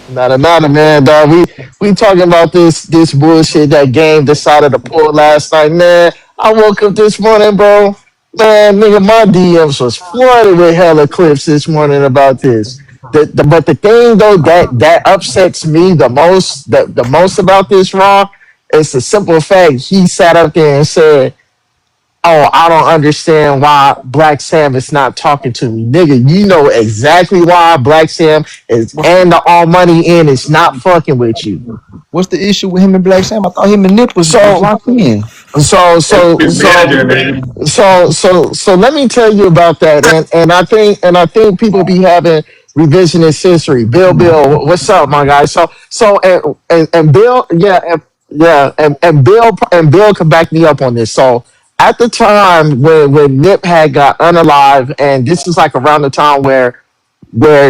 Not another man, dog. We talking about this bullshit that game decided to pull last night, man. I woke up this morning, bro. Man, nigga, my DMs was flooded with hella clips this morning about this. But the thing though that upsets me the most about this Raw is the simple fact he sat up there and said, "Oh, I don't understand why Blacc Sam is not talking to me, nigga. You know exactly why Blacc Sam is and the all money in is not fucking with you." What's the issue with him and Blacc Sam? I thought him and Nip was So, locked in. so, so, His so, manager, man. so let me tell you about that, and I think people be having revisionist history. Bill, what's up, my guy? And Bill, and Bill can back me up on this. So at the time when Nip had got unalive, and this is like around the time where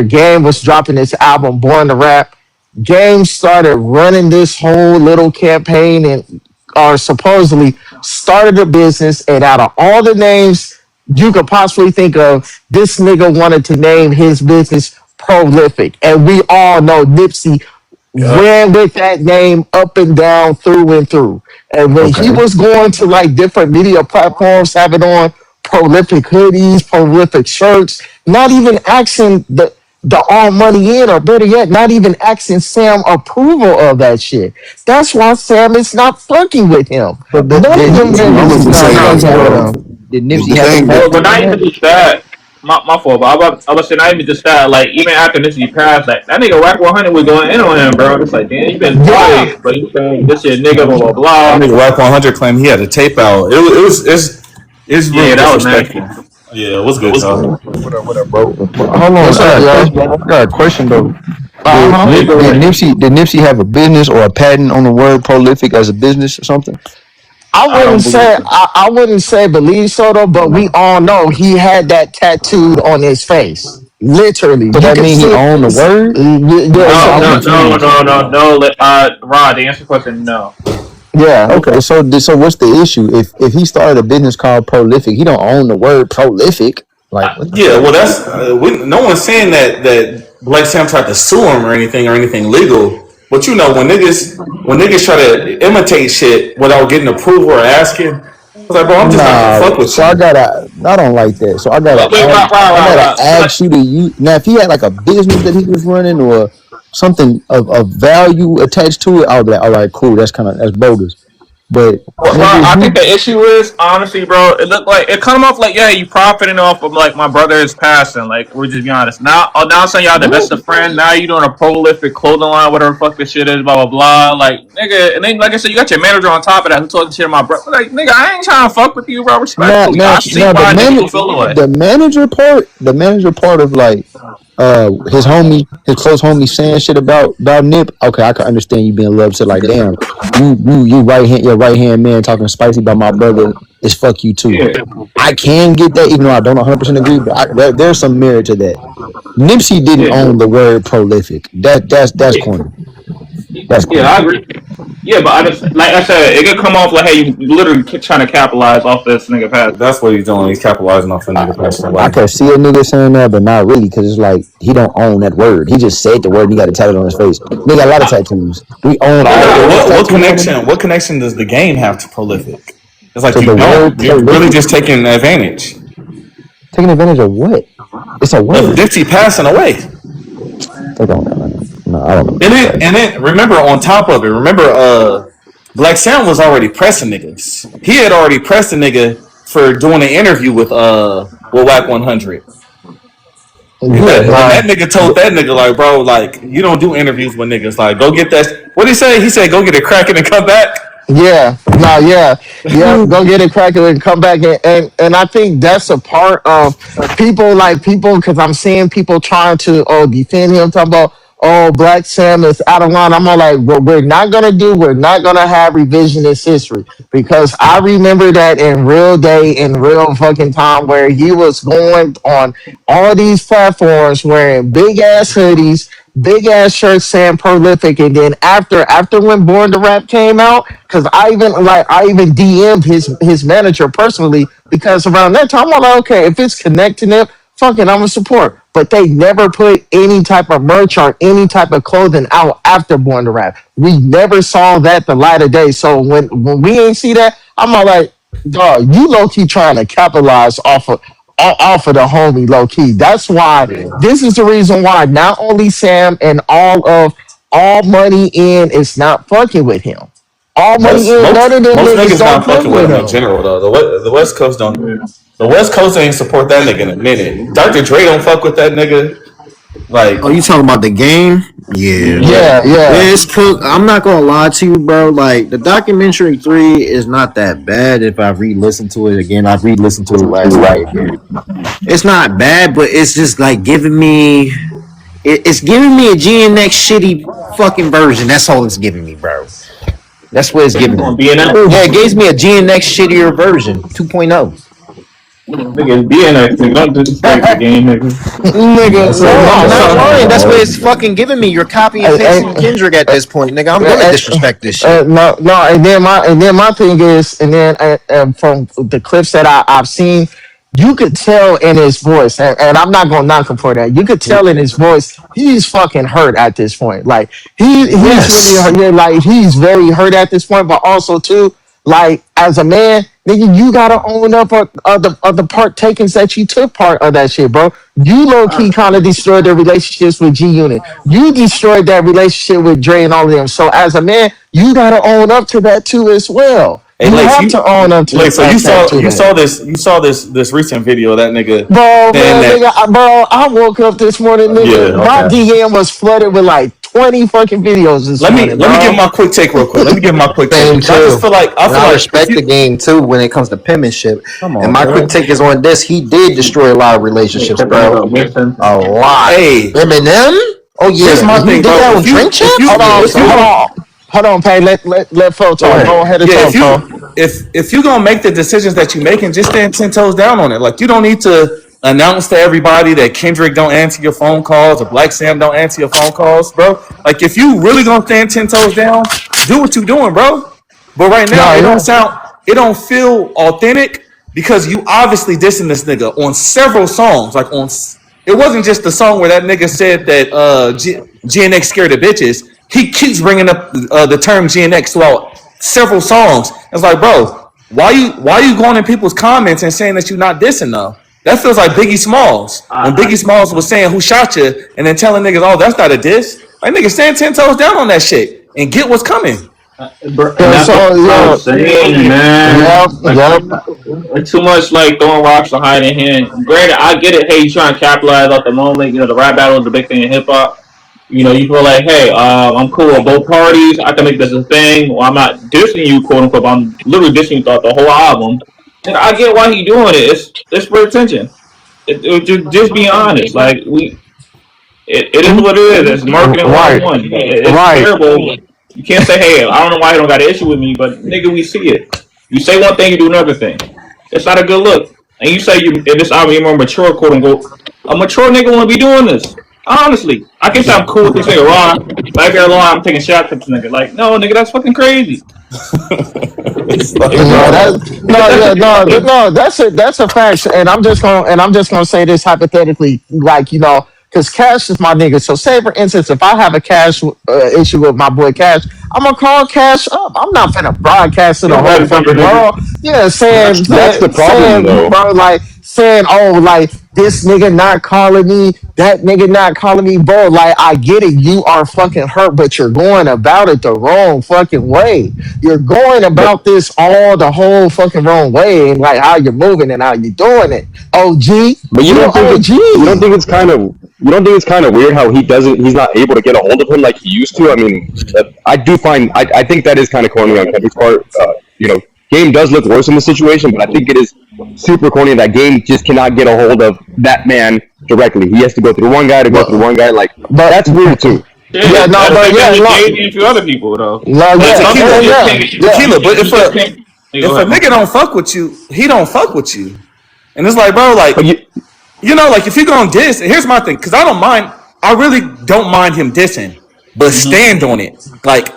Game was dropping his album Born to Rap. Game started running this whole little campaign and or supposedly started a business, and out of all the names you could possibly think of, this nigga wanted to name his business Prolific. And we all know Nipsey Yup. ran with that name up and down through and through. And when he Okay. was going to like different media platforms, having on prolific hoodies, prolific shirts, not even asking the all money in, or better yet, not even asking Sam approval of that shit. That's why Sam is not fucking with him. But None of did them Nipsey I'm niggas gonna is just not say this, fucking with bro. him. did The Nipsey have a thing But patent not on even that? just that. My fault, but I was saying not even just that. Like even after this, he passed. Like that nigga Rack 100 was going in on him, bro. It's like, damn, you been Yeah. quiet, but you saying this shit, nigga, blah blah That blah. nigga Rack 100 claimed he had a tape out. It's Yeah, really that was nasty. disrespectful. Yeah, what's good, Tom? What up, bro? But hold on, What's up, yo? I got a question though. Uh Did huh. Yeah, Nip, go did ahead. Nipsey did Nipsey have a business or a patent on the word prolific as a business or something? I don't believe so. I wouldn't say believe so though, but we all know he had that tattooed on his face. Literally, So you that can mean he see. owned the word? Yeah, I'm No, I'm no, no, confused. no, no, no. Rod, to answer your question, no. yeah. Okay, so what's the issue? If he started a business called Prolific, he don't own the word prolific. Like what the Yeah, fuck? well, no one's saying that Blake Sam tried to sue him or anything legal. But you know, when niggas try to imitate shit without getting approval or asking, I was like, bro, I'm just not gonna Nah, fuck with so I you. gotta. I don't like that. So Wait, I gotta So like, ask you to use. Now, if he had like a business that he was running or something of value attached to it, I would be like, all right, cool. That's bogus. But well, nigga, I think you the issue is honestly, bro. It looked like it come off like yeah, you profiting off of like my brother is passing. Like we're just be honest. Now, now saying y'all the best What? of friend. Now you doing a prolific clothing line, whatever the fuck this shit is, blah blah blah. Like nigga, and then like I said, you got your manager on top of that who talking shit to my brother. Like nigga, I ain't trying to fuck with you, bro. now Respectfully, now I see now why niggas will feel the way. the manager part of like his close homie saying shit about Nip. Okay, I can understand you being a little upset. Like damn, you your right hand man talking spicy about my brother is fuck you too. Yeah, I can get that, even though I don't 100% agree, but there's some merit to that. Nipsey didn't yeah, own the word prolific. That's yeah. corny. That's Yeah, corny. I agree. Yeah, but I just like I said, it could come off like, hey, you literally trying to capitalize off this nigga pass. That's what he's doing. He's capitalizing off the nigga passing I away. can see a nigga saying that, but not really, because it's like he don't own that word. He just said the word and he got it tatted on his face. Nigga got a lot of tattoos. We own all Yeah, the words what tattooed on him. connection does the game have to prolific? It's like So you the word don't. You're really prolific, just taking advantage taking advantage of what? It's a of word. Dipsy passing away. They don't know. No, I don't know And about then, that. and then remember on top of it, Blacc Sam was already pressing niggas. He had already pressed a nigga for doing an interview with Whack 100. And Yeah, that Right. nigga told that nigga like, bro, like you don't do interviews with niggas. Like, go get that. What did he say? He said, go get it cracking and come back. Yeah. No. Yeah. Yeah. Go get it cracking and come back, and I think that's a part of people because I'm seeing people trying to defend him, talking about Blacc Sam is out of line. I'm all like, what we're not gonna have revisionist history, because I remember that in real day, in real fucking time, where he was going on all these platforms wearing big ass hoodies, big ass shirts saying prolific, and then after when Born to Rap came out, because I even DM'd his manager personally, because around that time I'm like, okay, if it's connecting it, fuck it, I'm gonna support. But they never put any type of merch or any type of clothing out after Born to Rap. We never saw that the light of day. So when we ain't see that, I'm all like, dog, you low key trying to capitalize off of the homie low key. That's why this is the reason why not only Sam and all money in is not fucking with him. All money in, none of them Most niggas niggas don't not fuck fucking with with him in him. general though. The West Coast don't. The West Coast ain't support that nigga in a minute. Dr. Dre don't fuck with that nigga. Like, Oh, you talking about the game? Yeah. Yeah, yeah. yeah. It's cool. I'm not gonna lie to you, bro. Like the documentary 3 is not that bad. If I re-listened to it again, I re-listened to it last night again. It's not bad, but it's just like giving me. It's giving me a GNX shitty fucking version. That's all it's giving me, bro. That's what it's giving me. On BNX, Yeah, it gives me a GNX shittier version, 2.0. nigga, BNX, nigga, don't disrespect the game, nigga. Nigga, No, I'm not lying. That's what it's no. fucking giving me. You're copy and Hey, pasting Kendrick at this point, nigga. I'm gonna hey, disrespect this shit. no, no, and then my thing is, and then from the clips that I've seen, you could tell in his voice, and I'm not gonna knock him for that. You could tell in his voice he's fucking hurt at this point. Like he's really Yes. hurt. Yeah, like he's very hurt at this point, but also too, like as a man, nigga, you gotta own up of the part takings that you took part of that shit, bro. You low key kind of destroyed their relationships with G Unit. You destroyed that relationship with Dre and all of them. So as a man, you gotta own up to that too as well. Hey, You Lace, have to own up to So you that saw too. this recent video of that nigga Bro, saying man, nigga, that. I woke up this morning, nigga. Yeah, My okay. DM was flooded with like 20 fucking videos this morning, Let me give bro. my quick take real quick. Let me give my quick take. Same 'Cause I just too. feel like And I if respect the you game too when it comes to penmanship. come And on, my quick bro. take is on this. He did destroy a lot of relationships, Shut the nigga bro. up, listen. A lot. Hey, Eminem? Oh here's yeah. my He thing, did bro. that on Drink Hold Champs? on, Yeah, If you hold son. on, hold on, Pay. Let Fo Go talk. ahead. Go ahead and yeah, talk, Fo. if you gonna make the decisions that you making, just stand 10 toes down on it. Like you don't need to announce to everybody that Kendrick don't answer your phone calls or Blacc Sam don't answer your phone calls, bro. Like if you really gonna stand 10 toes down, do what you doing, bro. But right now, No, yeah. it don't feel authentic because you obviously dissing this nigga on several songs. Like it wasn't just the song where that nigga said that GNX scared of bitches. He keeps bringing up the term GNX throughout several songs. It's like, bro, why you going in people's comments and saying that you're not dissing though? That feels like Biggie Smalls when Biggie Smalls was saying who shot you and then telling niggas, oh, that's not a diss. Like nigga, stand 10 toes down on that shit and get what's coming. And Yeah, that's what so I yeah, was saying, man. yep, yep. Like too much like throwing rocks to hide in hand. Granted, I get it. Hey, you trying to capitalize off the moment. You know, the rap battle is the big thing in hip hop. You know, you feel like, hey, I'm cool with both parties. I can make this a thing. Well, I'm not dissing you, quote unquote. But I'm literally dissing you throughout the whole album. And I get why he doing it. It's for attention. Just be honest. Like it is what it is. It's marketing Right, 101. It's right. terrible. You can't say, hey, I don't know why you don't got an issue with me, but nigga, we see it. You say one thing, you do another thing. It's not a good look. And you say in this album you're more mature, quote unquote. A mature nigga won't be doing this. Honestly, I can say I'm cool with this nigga raw, but I get along, I'm taking shots at this nigga. Like, no, nigga, that's fucking crazy. It's like, No, bro, no, yeah, no. That's a fact, and I'm just gonna say this hypothetically, like because Cash is my nigga. So say for instance, if I have a Cash issue with my boy Cash, I'm gonna call Cash up. I'm not gonna broadcast to the You're whole right, fucking nigga. world. Yeah, That's the problem, saying, though. bro, like saying, oh, like this nigga not calling me, that nigga not calling me, bro. Like I get it, you are fucking hurt, but you're going about it the wrong fucking way. You're going But about this all the whole fucking wrong way, and like how you're moving and how you're doing it. OG, but you you're don't think it's you don't OG. think it's kind of you don't think it's kind of weird how he's not able to get a hold of him like he used to. I mean, I think that is kind of corny on Kendrick's part. Game does look worse in the situation, but I think it is super corny that Game just cannot get a hold of that man directly. He has to go through one guy to go through But one guy. Like but that's weird too. yeah, Yeah, no, that's but the thing yeah, with no, Jay and a few other people though. no, Like yeah, some yeah, people just yeah, can't. yeah. tequila. But You just can't. Hey, go if a ahead, nigga man. don't fuck with you, he don't fuck with you. And it's like, bro, like But you, like if you gonna diss, here's my thing, because I don't mind. I really don't mind him dissing, but Mm-hmm. stand on it. Like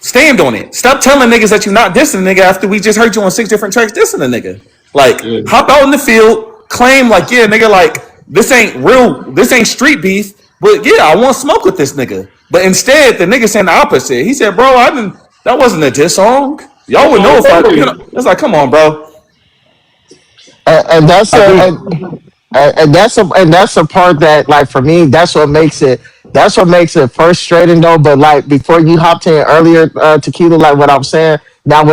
stand on it. Stop telling niggas that you're not dissing a nigga after we just heard you on 6 different tracks dissing a nigga. Like Yeah. hop out in the field, claim like yeah, nigga, like this ain't real. This ain't street beef. But yeah, I want smoke with this nigga. But instead, the nigga saying the opposite. He said, "Bro, I didn't. That wasn't a diss song. Y'all would know if I. You know, it's like, come on, bro. And that's I a think and that's a part that like for me that's what makes it frustrating though. But like before you hopped in earlier, Tequila, like what I'm saying now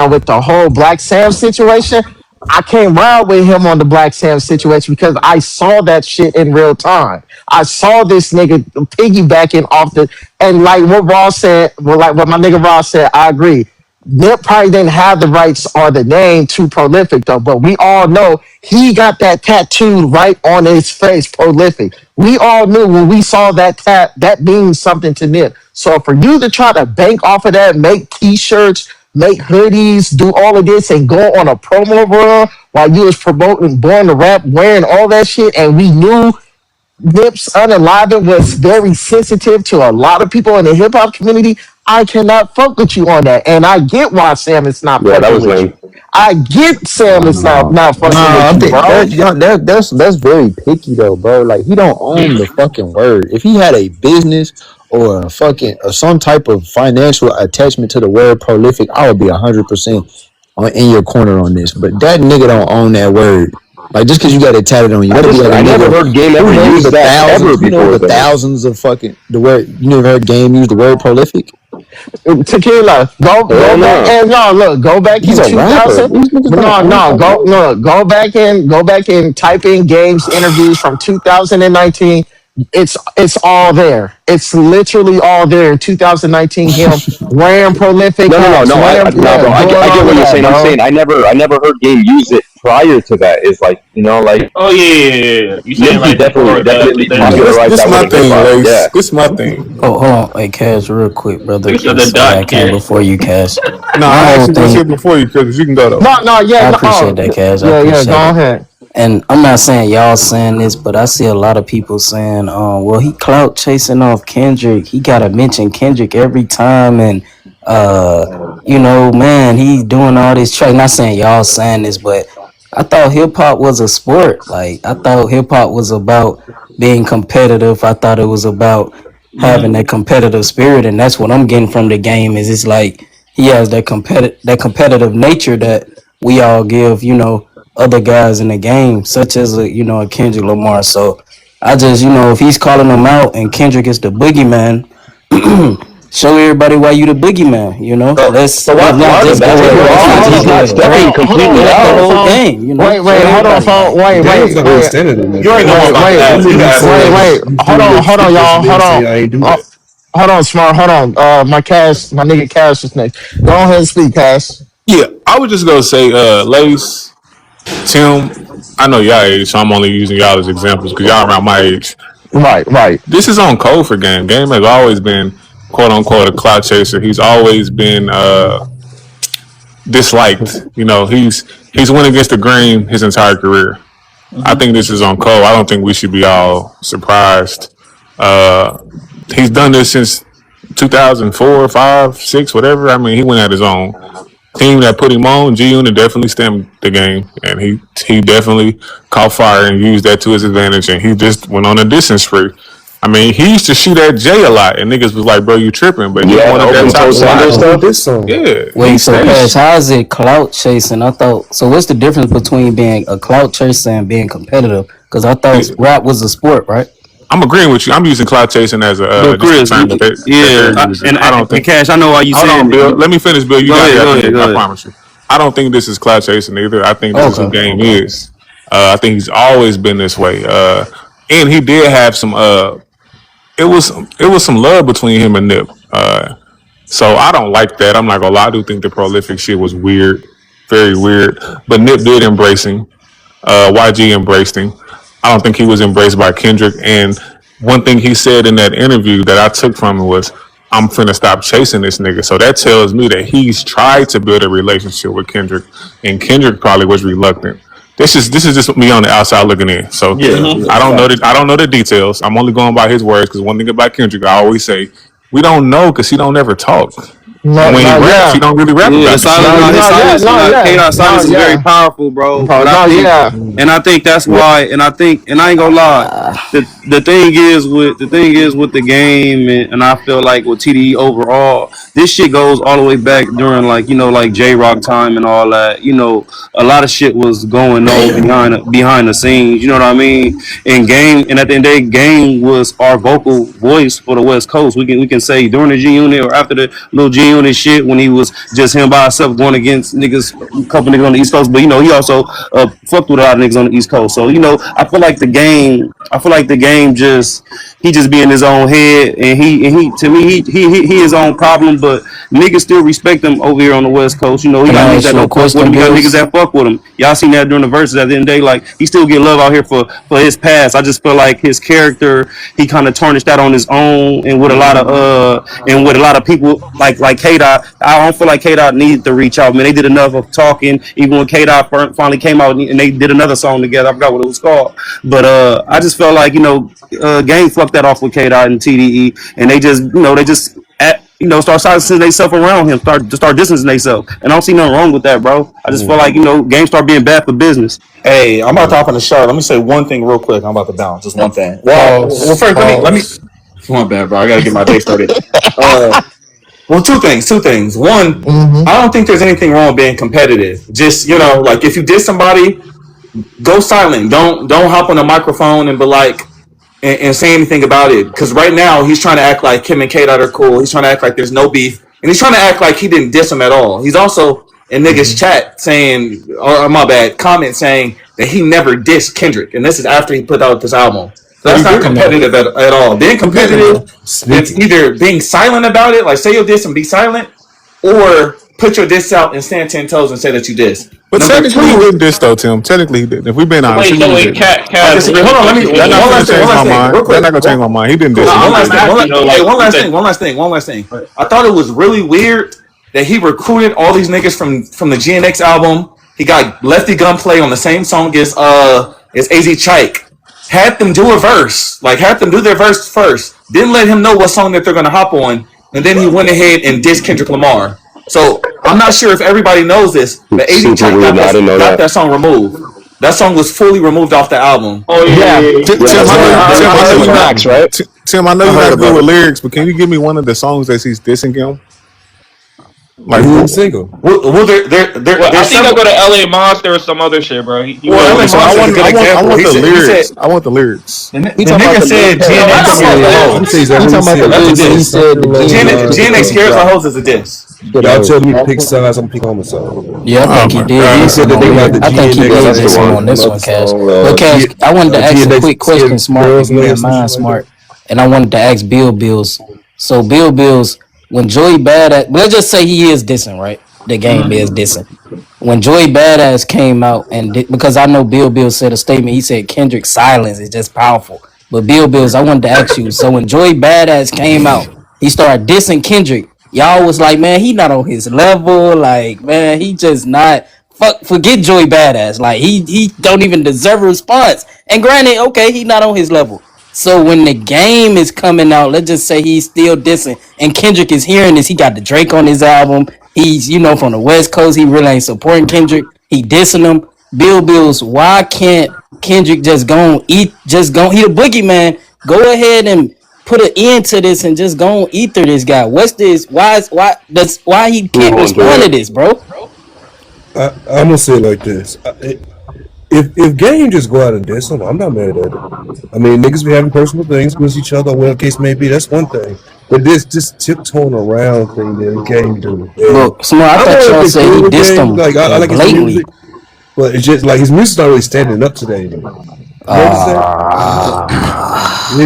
with the whole Blacc Sam situation, I came round with him on the Blacc Sam situation because I saw that shit in real time. I saw this nigga piggybacking off the and like what Ross said, well, like what my nigga Ross said, I agree. Nip probably didn't have the rights or the name to Prolific though, but we all know he got that tattooed right on his face, Prolific. We all knew when we saw that means something to Nip. So for you to try to bank off of that, make t-shirts, make hoodies, do all of this and go on a promo run while you was promoting Born to Rap, wearing all that shit, and we knew Nip's Unalive was very sensitive to a lot of people in the hip hop community. I cannot fuck with you on that. And I get why Sam is not yeah, that fucking was with lame. you. I get Sam is No, not no, fucking with I you, think bro. that's very picky though, bro. Like he don't own the fucking word. If he had a business or a fucking or some type of financial attachment to the word prolific, I would be 100% on in your corner on this. But that nigga don't own that word. Like just because you got it tatted on you, that'll be like a I never nigga heard Game who ever knows use the that ever thousands, before though. of fucking the word. You never heard Game use the word prolific? Tequila, Hell go back no. and no look, go back He's in a rapper. 2000. These niggas don't No, own no, that go word. no, go back and type in Games interviews from 2019. It's all there. It's literally all there in 2019. Him wearing prolific No, hats, no. wearing No, yeah, bro. doing I get all of what you're that, saying. I'm bro. saying I never heard Game use it prior to that. It's like like Oh yeah. You saying Nipsey like definitely before definitely the This popularized this that my within hip thing, hop. Yeah. Lace. This my thing. Hold on, hey Cash, real quick, brother, nigga said the because I dot came cat. before you, Cash. Nah, My I whole actually was thing, here before you, Chris. You can go though. No, yeah, I no, appreciate that, Cash. I yeah, go appreciate it. ahead. And I'm not saying y'all saying this, but I see a lot of people saying, well, he clout chasing off Kendrick. He gotta mention Kendrick every time, and uh, man, he's doing all this track. Not saying y'all saying this, but I thought hip hop was a sport. Like I thought hip hop was about being competitive. I thought it was about having that competitive spirit, and that's what I'm getting from the game. Is it's like he has that competitive nature that we all give, other guys in the game, such as a Kendrick Lamar. So I just, if he's calling them out and Kendrick is the boogeyman, show everybody why you the boogeyman. So Let's not why the just go with basketball what offense Kendrick is not does. stepping Show completely the out? whole Phone. game. Show Hold on, everybody phone. like. Game's not really standing in that You already though. know I'm Wait, about wait, that. He You literally got said wait. you Hold threw on, your hold on, stickers y'all. and Hold didn't on. say I ain't do Uh, that. hold on, smart. Hold on. My nigga Cash is next. Go ahead and speak, Cash. Yeah, I would just go say, Lace, Tim. I know y'all age, so I'm only using y'all as examples because y'all around my age. Right. This is on code for Game. Game has always been quote unquote a cloud chaser. He's always been disliked. He's went against the grain his entire career. I think this is on code. I don't think we should be all surprised. Uh, he's done this since 2004, 5, 6, whatever. I mean, he went at his own team that put him on. G Unit definitely stemmed the game, and he definitely caught fire and used that to his advantage. And he just went on a distance spree. I mean, he used to shoot at Jay a lot, and niggas was like, "Bro, you tripping?" But he Yeah, the wanted that open toe top sander spot. stuff. This song, yeah, he Wait, so Cash, stays. how is it clout chasing? I thought so. What's the difference between being a clout chaser and being competitive? Because I thought rap was a sport, right? I'm agreeing with you. I'm using cloud chasing as a But just a Chris, term that they're yeah, using. and I don't and think. Cash, I know why you Hold on, saying Bill. it. Let me finish, Bill. You Go got it ahead, go after ahead, me. I go ahead. promise you. I don't think this is cloud chasing either. I think this is who Okay. Game is. I think he's always been this way. And he did have some. It was some love between him and Nip. So I don't like that. I'm not gonna lie. I do think the prolific shit was weird, very weird. But Nip did embrace him. YG embraced him. I don't think he was embraced by Kendrick. And one thing he said in that interview that I took from him was, "I'm finna stop chasing this nigga." So that tells me that he's tried to build a relationship with Kendrick, and Kendrick probably was reluctant. This is just me on the outside looking in. So yeah, Mm-hmm. yeah, I facts. don't know the details. I'm only going by his words because one thing about Kendrick, I always say we don't know because he don't ever talk. And No, when he no, raps, he yeah. don't really rap Yeah, the about the silence, shit. No, no, his no, yeah, silence, no, K yeah. Dot No, silence is very yeah. powerful, bro. No, no, yeah. And I think that's Yeah. why, and I ain't gonna lie, the thing is with the game, and I feel like with TDE overall, this shit goes all the way back during like like J Rock time and all that. A lot of shit was going on behind the scenes. You know what I mean? And at the end of the day, Game was our vocal voice for the West Coast. We can say during the G Unit or after the little G Unit shit when he was just him by himself going against niggas, a couple niggas on the East Coast. But he also fucked with a lot of niggas on the East Coast. So I feel like the game just he just be in his own head, and he to me he his own problem. But niggas still respect him over here on the West Coast. He Can got I niggas ask that you a don't fuck with question, him. He got niggas Bills? that fuck with him. Y'all seen that during the verses. At the end of the day, like he still get love out here for his past. I just feel like his character he kind of tarnished that on his own, and with a lot of people like K Dot. I don't feel like K Dot needed to reach out. Man, they did enough of talking. Even when K Dot finally came out and they did another song together, I forgot what it was called. But I just felt like Game fucked that off with K Dot and TDE, and start silencing themselves around him, start distancing themselves, and I don't see nothing wrong with that, bro. I just feel like Game start being bad for business. Hey, I'm about to hop on the show. Let me say one thing real quick. I'm about to bounce. Just one thing. Well, Pause. first let me. Pause. My bad, bro. I gotta get my day started. Well, two things. Two things. One, Mm-hmm. I don't think there's anything wrong with being competitive. Just like if you did somebody, go silent. Don't hop on the microphone and be like and say anything about it. Because right now he's trying to act like him and K Dot are cool. He's trying to act like there's no beef, and he's trying to act like he didn't diss him at all. He's also in niggas chat saying, or my bad, comment saying that he never dissed Kendrick, and this is after he put out this album. So But that's he not did. competitive at all. Being He didn't. competitive, it's Sneaky. either being silent about it, like say your diss and be silent, or put your diss out and stand 10 toes and say that you diss. But Number technically, he two, didn't diss though, Tim. Technically, he didn't. If we've been honest, Wait, he so really wait, didn't. I Cat, disagree. Hold on, let me That's not one gonna last thing, change one my last thing, mind. real That's quick. not gonna change my mind. He didn't No, diss him. One He I'm last just thing. asking though, Hey, like, one you last said, thing. One last thing. One last thing. I thought it was really weird that he recruited all these niggas from the GNX album. He got Lefty Gunplay on the same song as AZ Chike. Had them do a verse, like had them do their verse first. Didn't let him know what song that they're gonna hop on, and then he went ahead and dissed Kendrick Lamar. So I'm not sure if everybody knows this, but AZ Super Chike weird. No, I didn't know got that. that song removed. That song was fully removed off the album. oh yeah, Yeah. yeah, yeah. Yeah, Tim. that's I know. right. They Tim. I know replaced him you're with not. Max, right? Tim. I know I you're heard not good about with it. lyrics, but can you give me one of the songs that he's dissing him? Like, Lead single. Well, Well, I there's think I several. go to LA Monster or some other shit, bro. He Well, went LA with okay, so I Monster is a want. good I want. I example. want the He said lyrics. I want the lyrics. He the talking about nigga the said lyrics. No, I GNX got my scares the Let me lyrics. tell you hoes. something. He Let me talking about see. the Let That's me a lyrics. see. And he diss. said the game GNX scares the hoes is a diss. Y'all yo. told me to pick sides. I'm gonna pick homicide. Yeah, I Oh think he my did He diss said him that god. they on got here. the I think he Yeah, GNX did that's the diss him and one. on this another one, Cash. song. But Cash, I wanted to ask a GNX quick question, Smart, if Scares you Way or don't some mind, shit like that. Smart. And I wanted to ask Bills. So Bills, when Joey Badass, let's just say he is dissing, right? The game is dissing. When Joey Badass came out because I know Bill said a statement, he said Kendrick's silence is just powerful. But Bills, I wanted to ask you. So when Joey Badass came out, he started dissing Kendrick. Y'all was like, man, he not on his level. Like, man, he just not. Forget Joey Badass. Like, he don't even deserve a response. And granted, okay, he not on his level. So when the game is coming out, let's just say he's still dissing, and Kendrick is hearing this. He got the Drake on his album. He's from the West Coast. He really ain't supporting Kendrick. He dissing him. Bills, why can't Kendrick just go on eat? Just go. He the boogeyman. Go ahead and put an end to this and just go on ether this guy. What's this? Why he Move can't on, respond Joy. to this, bro? I'm gonna say it like this. If Game just go out and diss him, I'm not mad at it. I mean, niggas be having personal things with each other, whatever the case may be. That's one thing. But this tiptoeing around thing that Game do, and But Smart, I I've thought always y'all been said he cool with dissed Game. him Like I like his blatantly. music, but it's just like his music's not really standing up today. You notice that?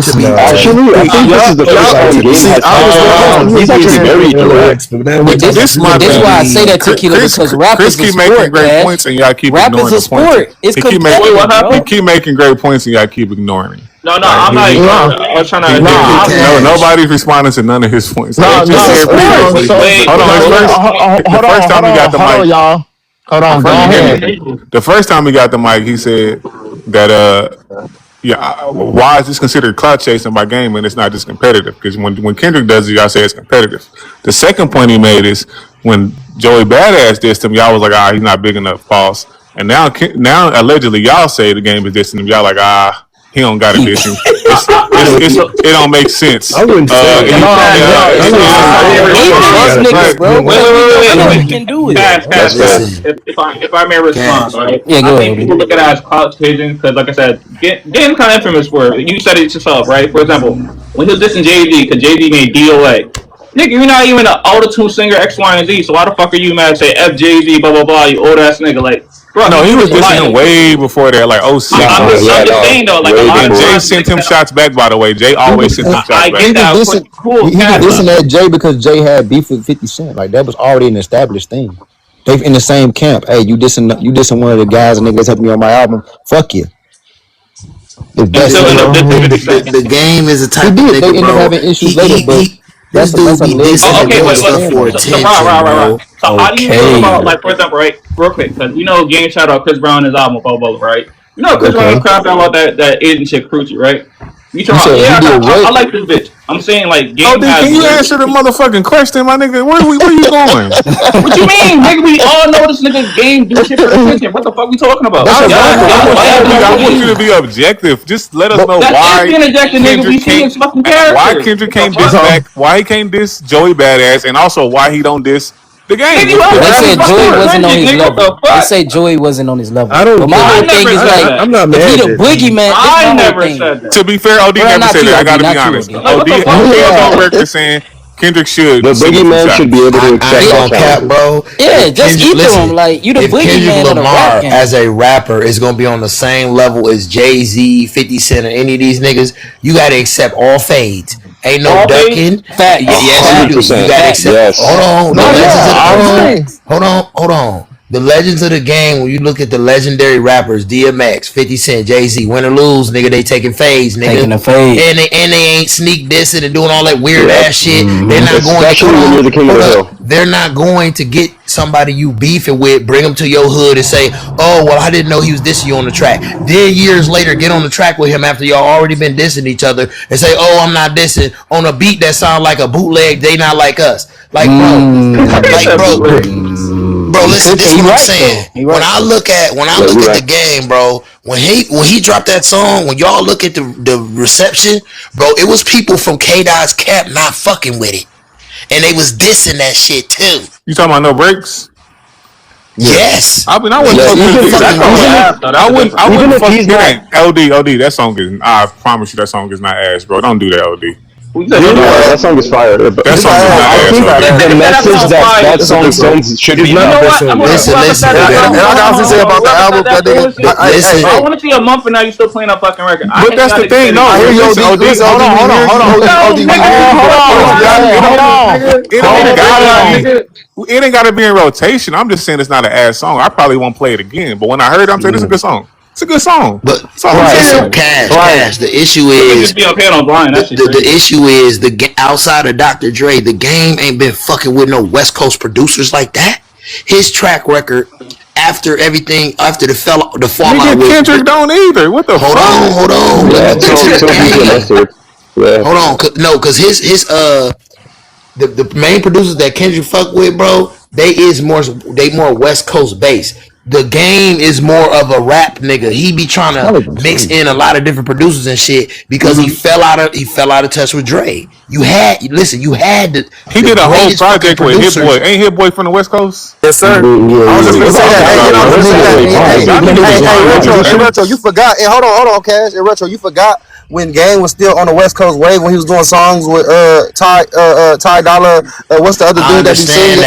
To It's be not. to Actually, I be think this is the first y'all time Game see, has I come was out gonna and ask he's you, being Tim. very direct. LAX, but now we But talking this, This about my but this thing. why I say that Tequila because rap Chris is a keep making sport, great Cash. points, and y'all keep Rap is ignoring a the points. sport. It's He keep making Wait, what competitive, he happened? bro. keep making great points, and y'all keep ignoring him. No, no, Like I'm not No, ignoring it. I was trying he, to he, agree he with no, you. no I'm nobody's responding to none of his points. Like no, you It's a no, said sport. no. previously. So Wait, Hold on, his no, no. first the first time he got the Hold on, mic. y'all. Hold The on. Go first, let me hear hear ahead. me. me. The first time he got the mic, he said that Yeah, why is this considered clout chasing by Game and it's not just competitive? Because when Kendrick does it, y'all say it's competitive. The second point he made is when Joey Badass dissed him, y'all was like, he's not big enough, false. And now allegedly y'all say the Game is dissing him, y'all like, he don't got to diss him. It don't make sense. I wouldn't say niggas, bro. Wait. He can do it. Pass. If I may respond, right? Yeah, I go think ahead. people look at it as clout chasing because, like I said, Game's kind of infamous for it. You said it yourself, right? For example, when he was dissing Jay Z, because Jay Z made DOA. Nigga, you're not even an auto-tune singer X, Y, and Z, so why the fuck are you mad? Say F Jay Z, blah blah blah. You old ass nigga, like. Bro, no, he was dissing him way before that, like 06. I'm just saying though, like a lot of Jay times, sent him shots back. By the way, Jay always sent him shots back. He was dissing at Jay because Jay had beef with 50 Cent. Like that was already an established thing. They in the same camp. Hey, you dissing one of the guys and niggas helping me on my album. Fuck you. The Game is a type of nigga, they ended up bro. having issues later, but This dude be dissing and doing stuff for attention, bro. So how do you feel about, like, for example, right, real quick, because Game shout out Chris Brown his album, blah blah, right? Chris Brown crapped out about that Asian chick Crucci, right? You talking about, I like this bitch. I'm saying, like, Game can you answer the motherfucking question, my nigga? Where you going? What you mean, nigga? We all know this nigga Game do shit for attention. What the fuck we talking about? I want you to be objective. Just let us know why. Why Kendrick can't diss back? Why he can't diss Joey Badass, and also why he don't diss the Game? They said Joey wasn't on his level. They say Joey wasn't on his level. I don't. But my whole thing is like, I'm not mad. he the boogeyman. I never said that. To be fair, OD never said that. I gotta be honest. OD is on record saying Kendrick should. The boogeyman should be able to accept I ain't all gonna cap, bro. Yeah, just eat them. Like, you the if Kendrick boogeyman of the Lamar rap game. as a rapper is gonna be on the same level as Jay-Z, 50 Cent, or any of these niggas, you gotta accept all fades. Ain't no All ducking. Fact. Yes, you do. You gotta accept. Yes. Hold on. The legends of the game, when you look at the legendary rappers, DMX, 50 Cent, Jay-Z, win or lose, nigga, they taking fades, nigga. Taking a fade. And they ain't sneak dissing and doing all that weird ass shit. They're not Especially when you're the king of the hill. They're not going to get somebody you beefing with, bring them to your hood and say, oh, well, I didn't know he was dissing you on the track. Then years later, get on the track with him after y'all already been dissing each other and say, oh, I'm not dissing on a beat that sound like a bootleg, they not like us. Like, bro, listen, this is what I'm saying. When I look at the Game, bro, when he dropped that song, when y'all look at the reception, bro, it was people from K-Dot's camp not fucking with it. And they was dissing that shit too. You talking about No Breaks? Yes. I mean, I wouldn't fuck with that. LD, that song is, I promise you that song is not ass, bro. Don't do that, LD. That song is fire. That song is not ass. The message that song sends should be not. Listen. And I got to say about the album, that nigga. I want to see a month from now you still playing that fucking record. But that's the thing. No, hold on. It ain't gotta be in rotation. I'm just saying it's not an ass song. I probably won't play it again. But when I heard it, I'm saying it's a good song. It's a good song. But Cash. The issue is the issue is outside of Dr. Dre, the Game ain't been fucking with no West Coast producers like that. His track record after the fallout with Kendrick don't either. What the fuck? Hold on. Hold on. No, because his the main producers that Kendrick fuck with, bro, they more West Coast based. The Game is more of a rap nigga. He be trying to mix in a lot of different producers and shit because he fell out of touch with Dre. He did a whole project with Hit Boy. Ain't Hit Boy from the West Coast? Yes, sir. I was just gonna say that. Hey, Retro, you forgot. Hey, hold on, Cash. Hey, Retro, you forgot when Game was still on the West Coast wave when he was doing songs with Ty Dolla. What's the other dude that be singing?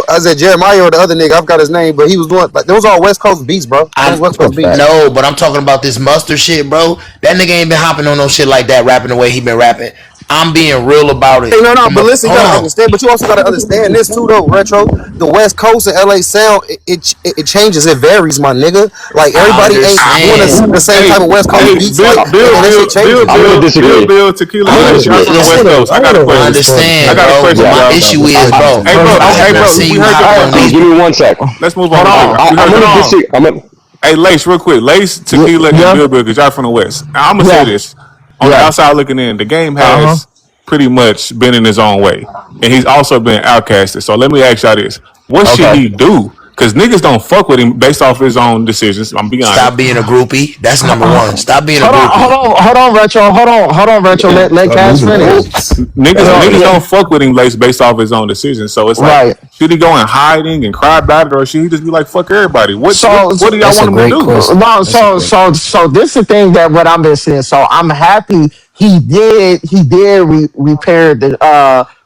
I said Jeremiah or the other nigga. I've got his name, but he was doing like those all West Coast beats, bro. West Coast beats. No, but I'm talking about this Mustard shit, bro. That nigga ain't been hopping on no shit like that, rapping the way he been rapping. I'm being real about it. Hey, no, but listen, you gotta understand. But you also gotta understand this too, though, Retro. The West Coast and LA sound, it changes, it varies, my nigga. Like everybody ain't doing the same type of West Coast beats. Bill, Tequila. I got a question. I understand, bro. My issue is, bro. Hey, bro. We heard your point. Give me 1 sec. Let's move on. Hey, Lace, real quick. Lace, Yeah, Tequila, and yeah, Bill because y'all from the West. Now, I'm gonna say yeah, this on the yeah. outside looking in. The game Uh huh. has pretty much been in his own way, and he's also been outcasted. So let me ask y'all this: what should Okay. he do? Because niggas don't fuck with him based off his own decisions. I'm be honest. Stop being a groupie. That's number one. Hold Stop being a on, hold groupie. on, hold on, Retro. Hold on, Retro. Let Stop Cass moving finish. around. Oops. Niggas Yeah, don't fuck with him based off his own decisions. So it's like, right. should he go in hiding and cry about it, or should he just be like, fuck everybody? So, What do y'all That's want a him to great do? question. no, That's a great. so this is the thing that what I'm been saying. So I'm happy he did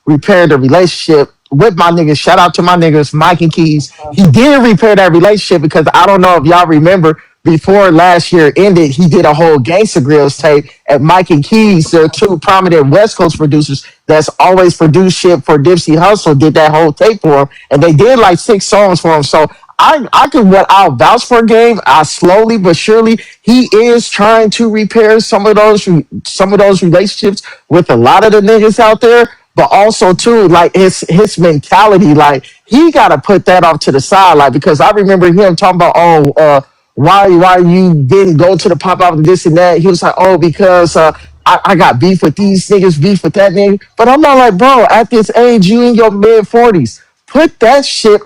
repair the relationship with my niggas. Shout out to my niggas, Mike and Keys. He did repair that relationship because I don't know if y'all remember before last year ended, he did a whole Gangsta Grills tape. And Mike and Keys, they're two prominent West Coast producers that's always produced shit for Nipsey Hussle, did that whole tape for him. And they did like 6 songs for him. So I could what I'll vouch for Game. I slowly but surely he is trying to repair some of those relationships with a lot of the niggas out there. But also too, like his mentality, like he gotta put that off to the side, like because I remember him talking about why you didn't go to the pop up and this and that. He was like, oh, because I got beef with these niggas, beef with that nigga. But I'm not like, bro, at this age, you in your mid 40s. Put that shit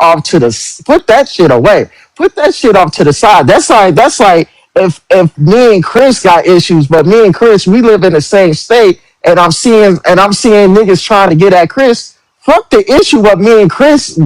away. Put that shit off to the side. That's like if me and Chris got issues, but me and Chris, we live in the same state, and I'm seeing niggas trying to get at Chris. Fuck the issue what me and Chris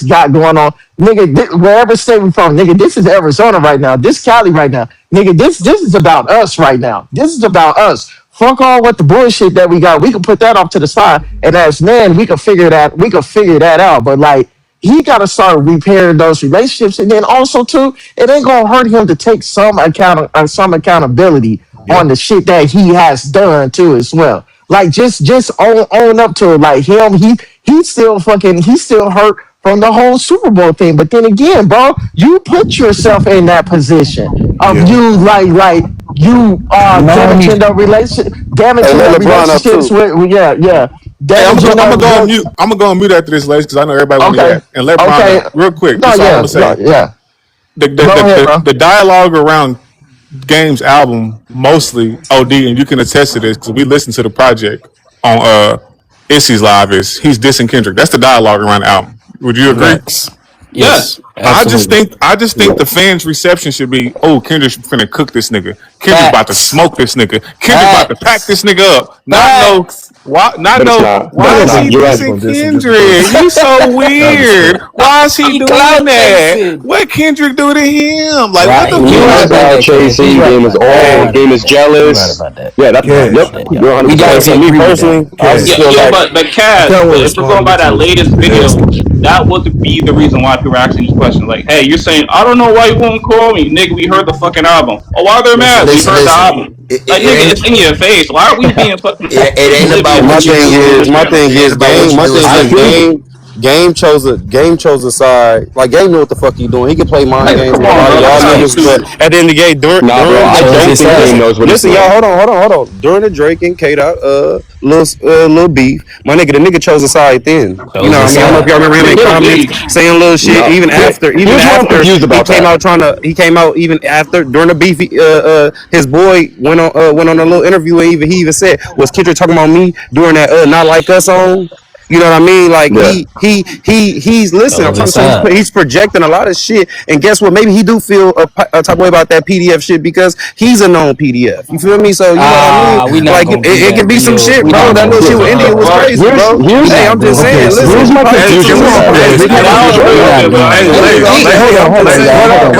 got going on. Nigga, wherever state we from, nigga, this is Arizona right now. This Cali right now. Nigga, this is about us right now. This is about us. Fuck all what the bullshit that we got. We can put that off to the side. And as men, we can figure that out. But like he gotta start repairing those relationships. And then also too, it ain't gonna hurt him to take some accountability on Yep. the shit that he has done too as well. Like just own up to it. Like him, he's still hurt from the whole Super Bowl thing. But then again, bro, you put yourself in that position of Yeah. you like you No, he. Hey, damaging let the LeBron up relationships too. with Hey, damaging I'm gonna go on the mute. I'm gonna go on mute after this, Lace, because I know everybody want to okay, react. And let Bron okay, up real quick. no, This is all I'm yeah, gonna no, say. yeah, The the, go the, ahead, the, bro. the dialogue around Game's album mostly OD, and you can attest to this because we listened to the project on Issy's live. Is he's dissing Kendrick? That's the dialogue around the album. Would you agree? Facts. Yes, Yes. absolutely. I just think Yeah. the fans' reception should be, oh, Kendrick's finna cook this nigga. Kendrick about to Facts. smoke this nigga. Kendrick about to pack Facts. this nigga up. Facts. But it's not. But Why it's is Nobody he not. You're was right. just dissing gonna diss him just because Kendrick? He's so I weird. understand. Why is he He doing cloud that? chasing. What Kendrick do to him? Like what Right. the You're Game right is fuck? about cloud that, Cash. He's chasing. right Game is about that. He's all. right Game about is that. He's right jealous. about that. Yeah, that's He's right yep. Cash, about that. You're Yeah. 100 We percent gotta right. see So me agree with that. personally, I I just just Yeah, Cash. feel yeah, like but I Cass, kind of want to if we're respond going to by what that you're latest video, asking. that would be the reason why people are asking these questions. Like, hey, you're saying I don't know why you won't call me, nigga. We heard the fucking album. Oh, why they're Listen, mad? We Listen, heard the listen. album. It Like, nigga, ain't it's in your face. Why are we being fucking it ain't about oblivious to My what you these thing do. stupid is, my shit? thing It ain't is, about what game. you My do. It's thing I what is, you feel do. you. game chose a side. Like game knew what the fuck he doing. He can play mind Like, games come with a on, lot of bro. y'all That's not niggas, but stupid. at the end of the day, Nah, bro. He I chose don't his think Game side. knows what he's listen, y'all, doing. hold on. During the Drake and K Dot, little beef, my nigga, the nigga chose a side then. You Chose know what I his mean? I don't know if side. y'all remember him in Little comments B. saying little shit. No. Even Here's why I'm after confused he about came that. out he came out even after during the beef. His boy went on a little interview and he even said, was Kendrick talking about me during that Not Like Us song? You know what I mean? Like Yeah. he's listen. I'm Chose trying his to say side. he's projecting a lot of shit. And guess what? Maybe he do feel a type of way about that PDF shit because he's a known PDF. You feel me? So you know what I mean? We not Like gonna do it that, can be some Rio. shit, We bro. not That gonna little do shit with that. India was What? crazy, Here's bro. We here's Hey, not I'm just doing Okay, saying. that. Listen, here's he my probably Hey, confusion can some we? with shit that. Hey, Hey, crazy, and bro. I don't We agree with not it, but doing hey, let that. me Lace, go. Lace. hold on, y'all. Hold on,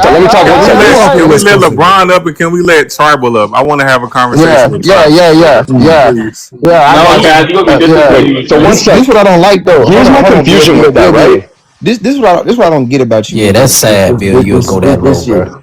Can we hold on. let Let me can we West let Coast nigga. LeBron up and can we let Tribal up? I want to have a conversation Yeah, with yeah, Tribal, yeah, yeah, yeah, please. yeah. I No, got Cass, you. you're gonna be Yeah. Wait. So one This sec. this what I don't like though. Here's my Hold on, confusion with that, Bill. right? This what I don't get about you Yeah, with that's this sad, Bill. You'll go that low, shit. bro.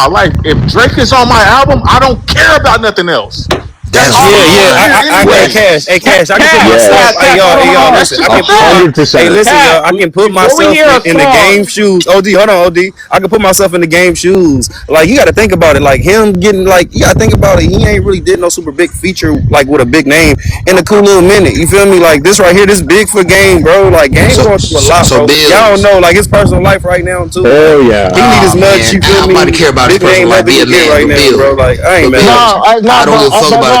my life. If Drake is on my album, I don't care about nothing else. That's That's all Yeah, I'm yeah. trying to fine. hear Hey, anyway. West. Cash. Hey, Cash. I can put Cap, myself. cap, Hey, cap. y'all. Hold on, Hey, hold y'all. on. That's Listen. just I my can put my. thing. Hey, 100%. listen, y'all. Cap. I can put Before we myself hear a in the game song, shoes. OD, hold on, OD. I can put myself in the game shoes. Like you got to think about it. Like him getting like you got to think about it. He ain't really did no super big feature like with a big name in a cool little minute. You feel me? Like this right here, this big for Game, bro. Like Game So, going through a so, lot, so bro. Y'all don't Bills. know like his personal life right now too. Like Hell yeah. he need as Oh much. man, You feel I'm about to me? care about his Big personal name life. help he Be a can get man, right but now, bro. Bill, Like I ain't but mad at Bills. No, him. I no, don't give a fuck but about his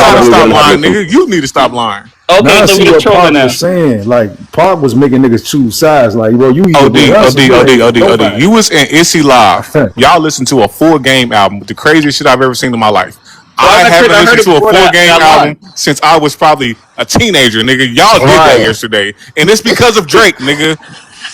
gotta probably stop wouldn't have lying, listened. nigga. You need to stop lying. Now Okay, I so we see just what trolling Park now. was saying. Like Park was making niggas choose sides. Like, bro, you either with OD, us or OD, you OD, ain't with OD, OD. nobody. You was in Issy Live. Y'all listened to a full game album with the craziest shit I've ever seen in my life. Well, I I haven't heard listened it to a before full that, and game I lied. album since I was probably a teenager, nigga. Y'all did that Right. yesterday. And it's because of Drake, nigga.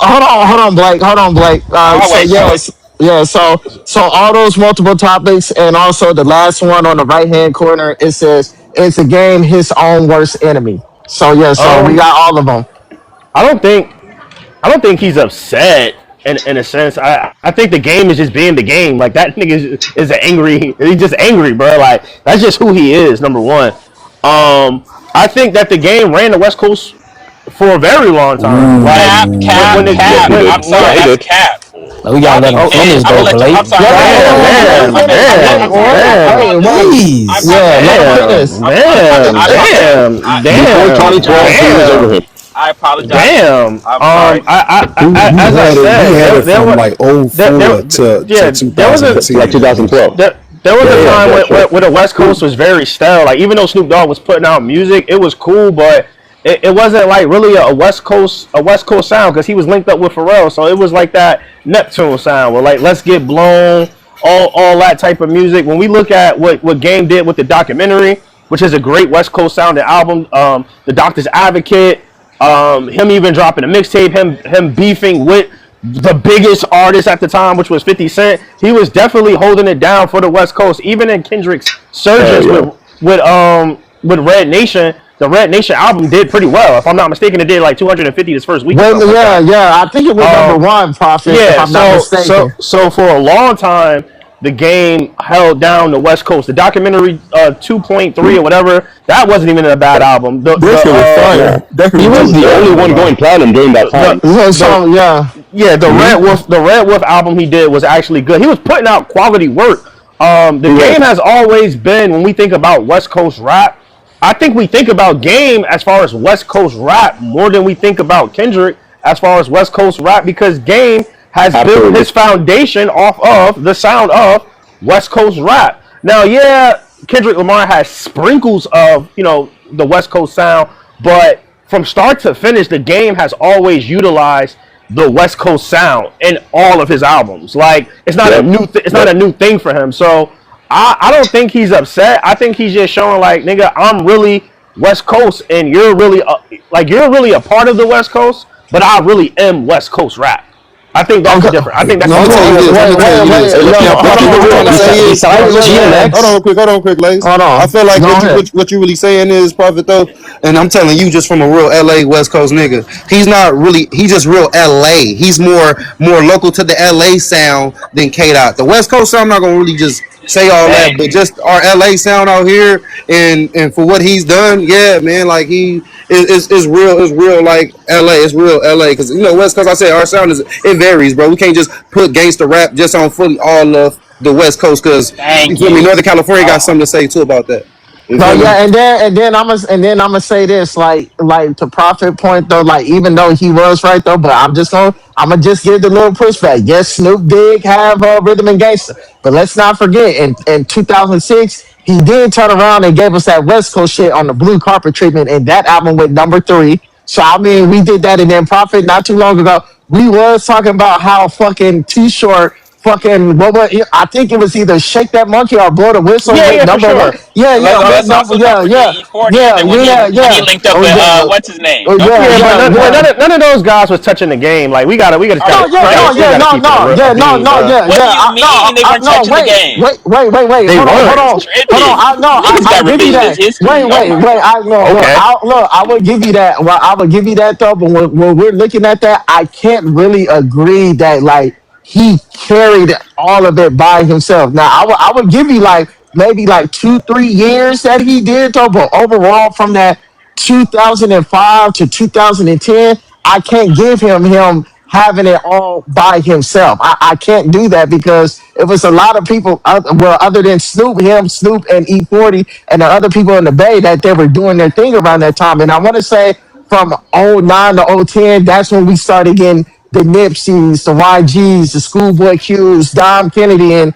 hold on, Blake. Hold on, Blake. I'll So wait. I'll wait. yes, yeah. So all those multiple topics, and also the last one on the right hand corner, it says it's a game his own worst enemy. So yeah, so we Um, got all of them. I don't think I don't think he's upset. in a sense. I think the game is just being the game. Like that nigga is an angry. He's just angry, bro. Like that's just who he is. Number one. I think that the game ran the West Coast for a very long time. Like Cap, cap, Yes, cap. he did. I'm Yeah, sorry, he that's did. cap. We gotta let him oh, finish I'm gonna though, let you. I'm Blake. sorry. Yeah, I'm let sorry. him damn, finish. Let damn, him I finish. damn, Hey, apologize. wait. I Jeez. Yeah, let him apologize. finish. damn, damn, I apologize. damn, Before damn, 2012, he was over damn. him. I apologize. Damn. I'm sorry. He As I had it. He said, had it there from was like oh there, 04 to yeah, there was a Like 2010, man. 2012. there was Yeah, a yeah, time that's true. where the West Coast was very stale. Like even though Snoop Dogg was putting out music, it was cool, but it wasn't like really a West Coast sound because he was linked up with Pharrell, so it was like that Neptune sound, where like Let's Get Blown, all that type of music. When we look at what Game did with the documentary, which is a great West Coast sounding album, the Doctor's Advocate, him even dropping a mixtape, him beefing with the biggest artist at the time, which was 50 Cent. He was definitely holding it down for the West Coast. Even in Kendrick's surges Yeah. with Red Nation, the Red Nation album did pretty well. If I'm not mistaken, it did like 250 this first week or Well, something like yeah, that. yeah. I think it was number Um, one, Prophet, if yeah, I'm not mistaken. so for a long time, the game held down the West Coast. The documentary 2.3 or whatever, that wasn't even a bad album. That shit was fire. That shit He was was really the fire. I only ain't gonna one lie. going platinum during that time. So, yeah. Yeah, the Red Wolf album he did was actually good. He was putting out quality work. The game has always been, when we think about West Coast rap, I think we think about Game as far as West Coast rap more than we think about Kendrick as far as West Coast rap, because Game has built Absolutely. his foundation off of the sound of West Coast rap. Now, yeah, Kendrick Lamar has sprinkles of, the West Coast sound, but from start to finish, the Game has always utilized the West Coast sound in all of his albums. Like it's not a Yep. it's not a new thing for him. So I don't think he's upset. I think he's just showing like, nigga, I'm really West Coast, and you're really a part of the West Coast, but I really am West Coast rap. I think that's the Okay. difference. I think that's No, the I'm Okay. tell you difference. this. Let me tell you this. Hey, let's Now, keep, let's I keep think it what you're real. really saying is, Besides hold GNX, on, quick, Lace. Hold I on. feel like Go ahead. what you really saying is, Prophet, though, and I'm telling you just from a real LA West Coast nigga. He's not really. He's just real LA. He's more local to the LA sound than K Dot. The West Coast sound, I'm not gonna really just say all that, Thank but you. just our LA sound out here, and for what he's done, yeah, man, like he is real, like LA, it's real LA, because West Coast. I say our sound it varies, bro. We can't just put gangster rap just on fully all of the West Coast, because you Thank feel me, you. Northern California got Oh, something to say too about that. You No, feel me? yeah, and then I'm gonna say this, like to Prophet point though, like even though he was right though, but I'm gonna just give the little pushback. Yes, Snoop did have Rhythm and Gangsta, but let's not forget in 2006 he did turn around and gave us that West Coast shit on the blue carpet treatment, and that album went number 3. So I mean, we did that, and then Prophet not too long ago we was talking about how fucking Too Short fucking what was I think it was either Shake That Monkey or Blow the Whistle Yeah, went yeah, for number 1. sure. Yeah, yeah, went let's number also not yeah, forget yeah. E40 Yeah, when yeah, he yeah. linked up Oh with yeah. what's his name? Oh Don't yeah, forget Yeah, but yeah, E40. yeah. none of those guys was touching the game. Like All right, No, yeah, no, we yeah, gotta no, keep it no, yeah, a no, bean, no, bro. yeah, what do yeah. you mean they weren't No, touching the game? wait. They Y'all weren't. Hold on. tripping. No, Niggas I got give you revisionist that. history. Oh my Wait. god. I no, Okay. look. I would give you that. Well, I would give you that though. But when we're looking at that, I can't really agree that like he carried all of it by himself. Now, I would give you like maybe like 2 3 years that he did though. But overall, from that 2005 to 2010, I can't give him having it all by himself. I can't do that because it was a lot of people, other than Snoop, and E40, and the other people in the Bay that they were doing their thing around that time. And I want to say from '09 to '10, that's when we started getting the Nipseys, the YGs, the Schoolboy Q's, Dom Kennedy, and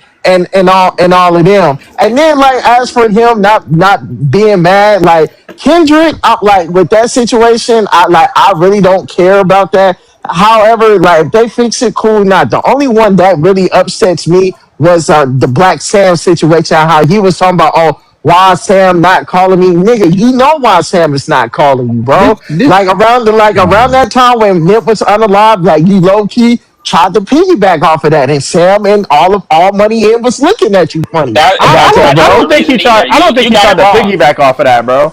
all of them. And then like as for him not being mad, like Kendrick, like with that situation, I really don't care about that. However, like if they fix it, cool. Not the only one that really upsets me was the Blacc Sam situation. How he was talking about, oh, why Sam not calling me, nigga? You know why Sam is not calling you, bro? Like around that time when Nip was unalive, like you low key tried to piggyback off of that, and Sam and all money in was looking at you funny That about that that, that's I the don't bro. think he reasoning there. tried. I don't think You he got tried it to wrong. piggyback off of that, bro.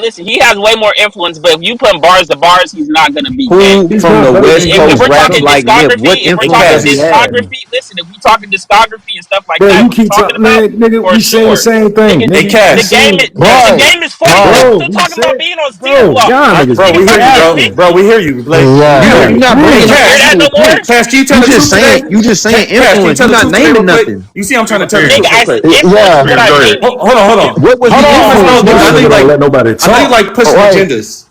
listen. He has way more influence, but if you put him bars to bars, he's not gonna be gang. Who He's from not the better If, than West if Coast we're Kendrick, raps talking bro. like Nip? What discography, if we're Hey, influence talking does he Cass, have? discography, listen. If we talking discography and stuff like bro, that, you what we keep talking talking, about man, nigga. for We saying the sure. same thing, Nigga, Hey, nigga. We the Cass. game, saying, the Right, game is 40. We're right. bro. still We talking about said, being on C bro. block. Y'all All right, niggas bro, be we Niggas hear talking you, about capping, bro. 50. Bro, we hear you, Blake. You You not Yeah. you hear, not hey, bringing man. no Hear that Cass. actual no more? points. Cass, can you tell the truth today? You just saying Cass, can you influence. tell You the not truth today, real naming quick? nothing. You see, I'm trying to tell the Nigga, truth real I said quick. influence is Yeah. what Yeah, I go ahead. named. Hold on, hold on. What was You the Hold must on. know, influence nigga. Y'all I know though? niggas you don't like, let nobody I know you talk. like pushing Right. agendas.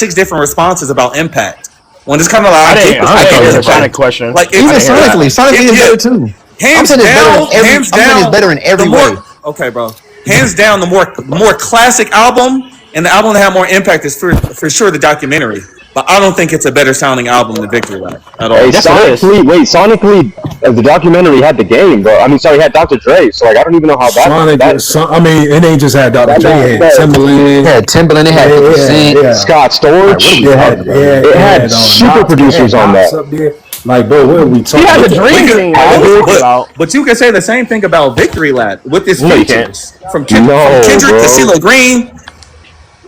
6 different responses about impact. When it's kind of like I get this I I didn't thought hear it the was Sonic like question. like I even didn't hear that. sonically is better yeah, too. I'm hands saying it's better in down, every. hands I'm saying it's down, better in the every way. more okay, bro. Hands down, the more classic album and the album that had more impact is for sure the documentary. but I don't think it's a better sounding album than Victory Lap at Hey, all. Yes, it is. sonically, the documentary had the game, bro. I mean, sorry, had Dr. Dre. So like, I don't even know how Sonic, I mean, it ain't just had Dr. Dre. It had It Timberland. had Timberland. It had 50 Cent. Scott Like, what are Storch. we talking about, man? It had super Knox. It had producers on Knox that. up there. Like, bro, what are we He talking had about? the dream team. Like, what are you talking about? But you can say the same thing about Victory Lap with its No, you can't. features from No, Kendrick to bro. CeeLo Green.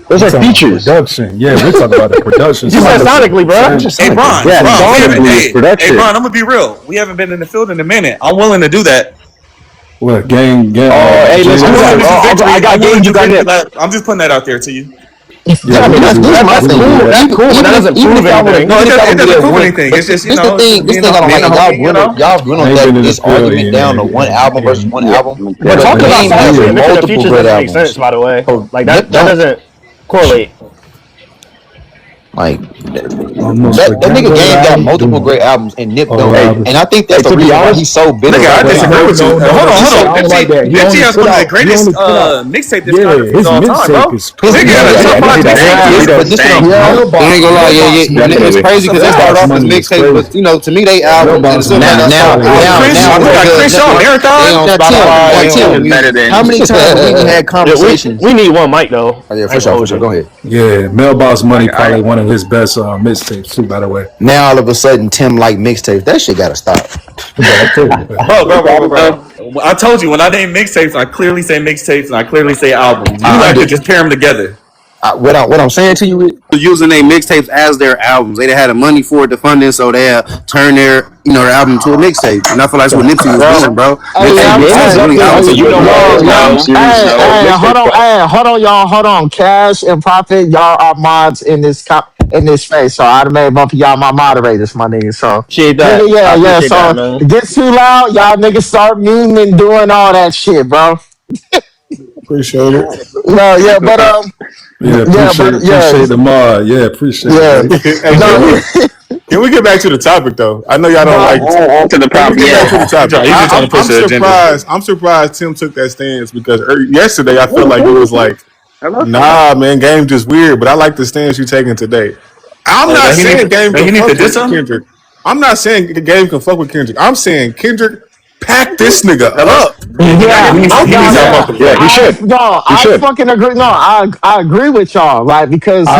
Those We're are talking about features. production. Yeah, we're talking about the production. You said sonically, bro. Hey, Bron, Yeah, sonically, production. Bron, I'm gonna be real. We haven't been in the field in a minute. I'm willing to do that. What game? Oh, hey, let's do I'm willing to do that. Victory. I got I'm willing games. to You do got Victory Nip. Lap. I'm just putting that out there to you. Yeah, I mean, we that's can do my that. That's We can thing. do cool. that. That's cool, but that doesn't Even prove if y'all want to, anything. No, even if y'all it want to doesn't get prove one, anything. It's just this the thing. This thing I don't like. Y'all going on I ain't that been in the this field. argument down to one album versus one album. But But talking about Game has sonically and mixing the multiple features great doesn't make albums. sense, by the way. So Like Nip that don't doesn't correlate. like Almost that forgot nigga what Game got I multiple do. great albums and Nip All don't. albums. And I think Hey, that's the to be reason why honest, he's so bitter Nigga, I right Wait, disagree now. with you. no. Hold on, He said hold I on. don't like that. He Nipsey only has put one of the out. He greatest only put out. mixtape Yeah, discographies his of all time, mixtape bro. is His Nigga crazy. got a top I five give you that. I give yes, you mixtape. but that. this what I'm. Mailbox. I ain't gonna lie, Mailbox it's Definitely. crazy because they started Mailbox off as money is mixtapes, but crazy. you know, to me, they albums and Mailbox stuff like money that. is Now, crazy. We got niggas, Crenshaw they Marathon. on Now, Spotify, they on Tim, Apple is better Music. than. How many times we even had Yeah, conversations? we need one mic though. Oh, yeah, I ain't gonna for hold sure. you. Go ahead. Yeah, Mailbox Money I probably one of his best mixtapes too. By the way, Now all of a sudden, Tim like mixtapes. That shit gotta stop. I told you. Bro. I told you when I name mixtapes, I clearly say mixtapes and I clearly say albums. You I'm like to just just pair them together. what I'm saying to you is, Using their mixtapes as their albums. They had the money for it to fund it, so they turn their album to a mixtape. And I feel like that's what Nipsey was Bro, doing, bro. hey, Nipsey hey, was Game just really definitely. album That's a to good. You know producer. what? Album No, series. no. Hold on, y'all. Hold on. Cash and Profit, y'all are mods in in this space. So I made both of y'all my moderators, my nigga. So Appreciate nigga, that. I yeah. appreciate So that, man. it gets too loud, y'all niggas start muting and doing all that shit, bro. Appreciate it. No, yeah, but Yeah, yeah, but yeah, appreciate the mod. Yeah, appreciate it, yeah. buddy. Hey, No, can we get back to the topic though? I know y'all don't like. no. To the Can we prompt, get back to the yeah. topic? He's just trying to push I'm the agenda. surprised. I'm surprised Tim took that stance because yesterday I felt like it was like, nah, man, game just weird. But I like the stance you taking today. I'm not saying game He can need to fuck diss with him. Kendrick. I'm not saying the game can fuck with Kendrick. I'm saying Kendrick pack this nigga up. Yeah, He needs help off the Yeah, floor. he should. He I should. fucking agree. No, I agree with y'all. Like because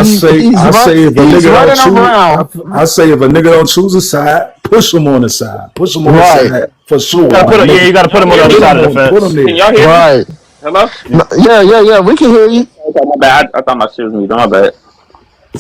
I say if a he's nigga don't running choose, around. I say if a nigga don't choose a side, push him on the side. Push him on the Right, side for sure. Gotta Like yeah, nigga, you gotta put him on the other side of the put him fence. Can there. y'all hear me? right. Hello? No, yeah. We can hear you. Okay, my bad. I thought my shit was muted. My bad.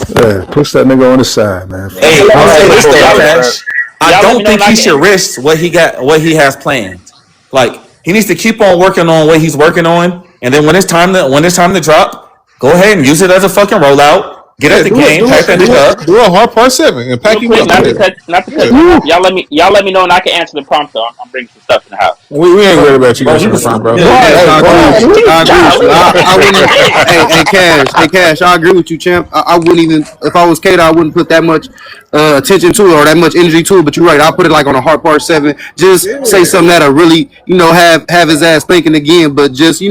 Yeah, push that nigga on the side, man. Hey, Y'all I'll let say me this know. though, Y'all, Cash. I y'all let me don't know when think I he can should answer. risk what he has planned. Like he needs to keep on working on what he's working on, and then when it's time to drop, go ahead and use it as a fucking rollout. Get at Yeah, the game, pack that nigga up. do a hard part 7 and pack Real him quick, up. Yeah, not to cut yeah. you off. Y'all let me know when I can answer the prompt though. I'm bringing some stuff in the house. We ain't worried about you Bro, he answering the was front, bro. Yeah, Right, yes, I agree with right. you. I agree with you. Golly. I wouldn't. Cash. I agree with you, champ. I wouldn't even if I was Kato, I wouldn't put that much attention to it or that much energy to it. But you're right. I'll put it like on a hard part 7. Just say something that'll really have his ass thinking again. But just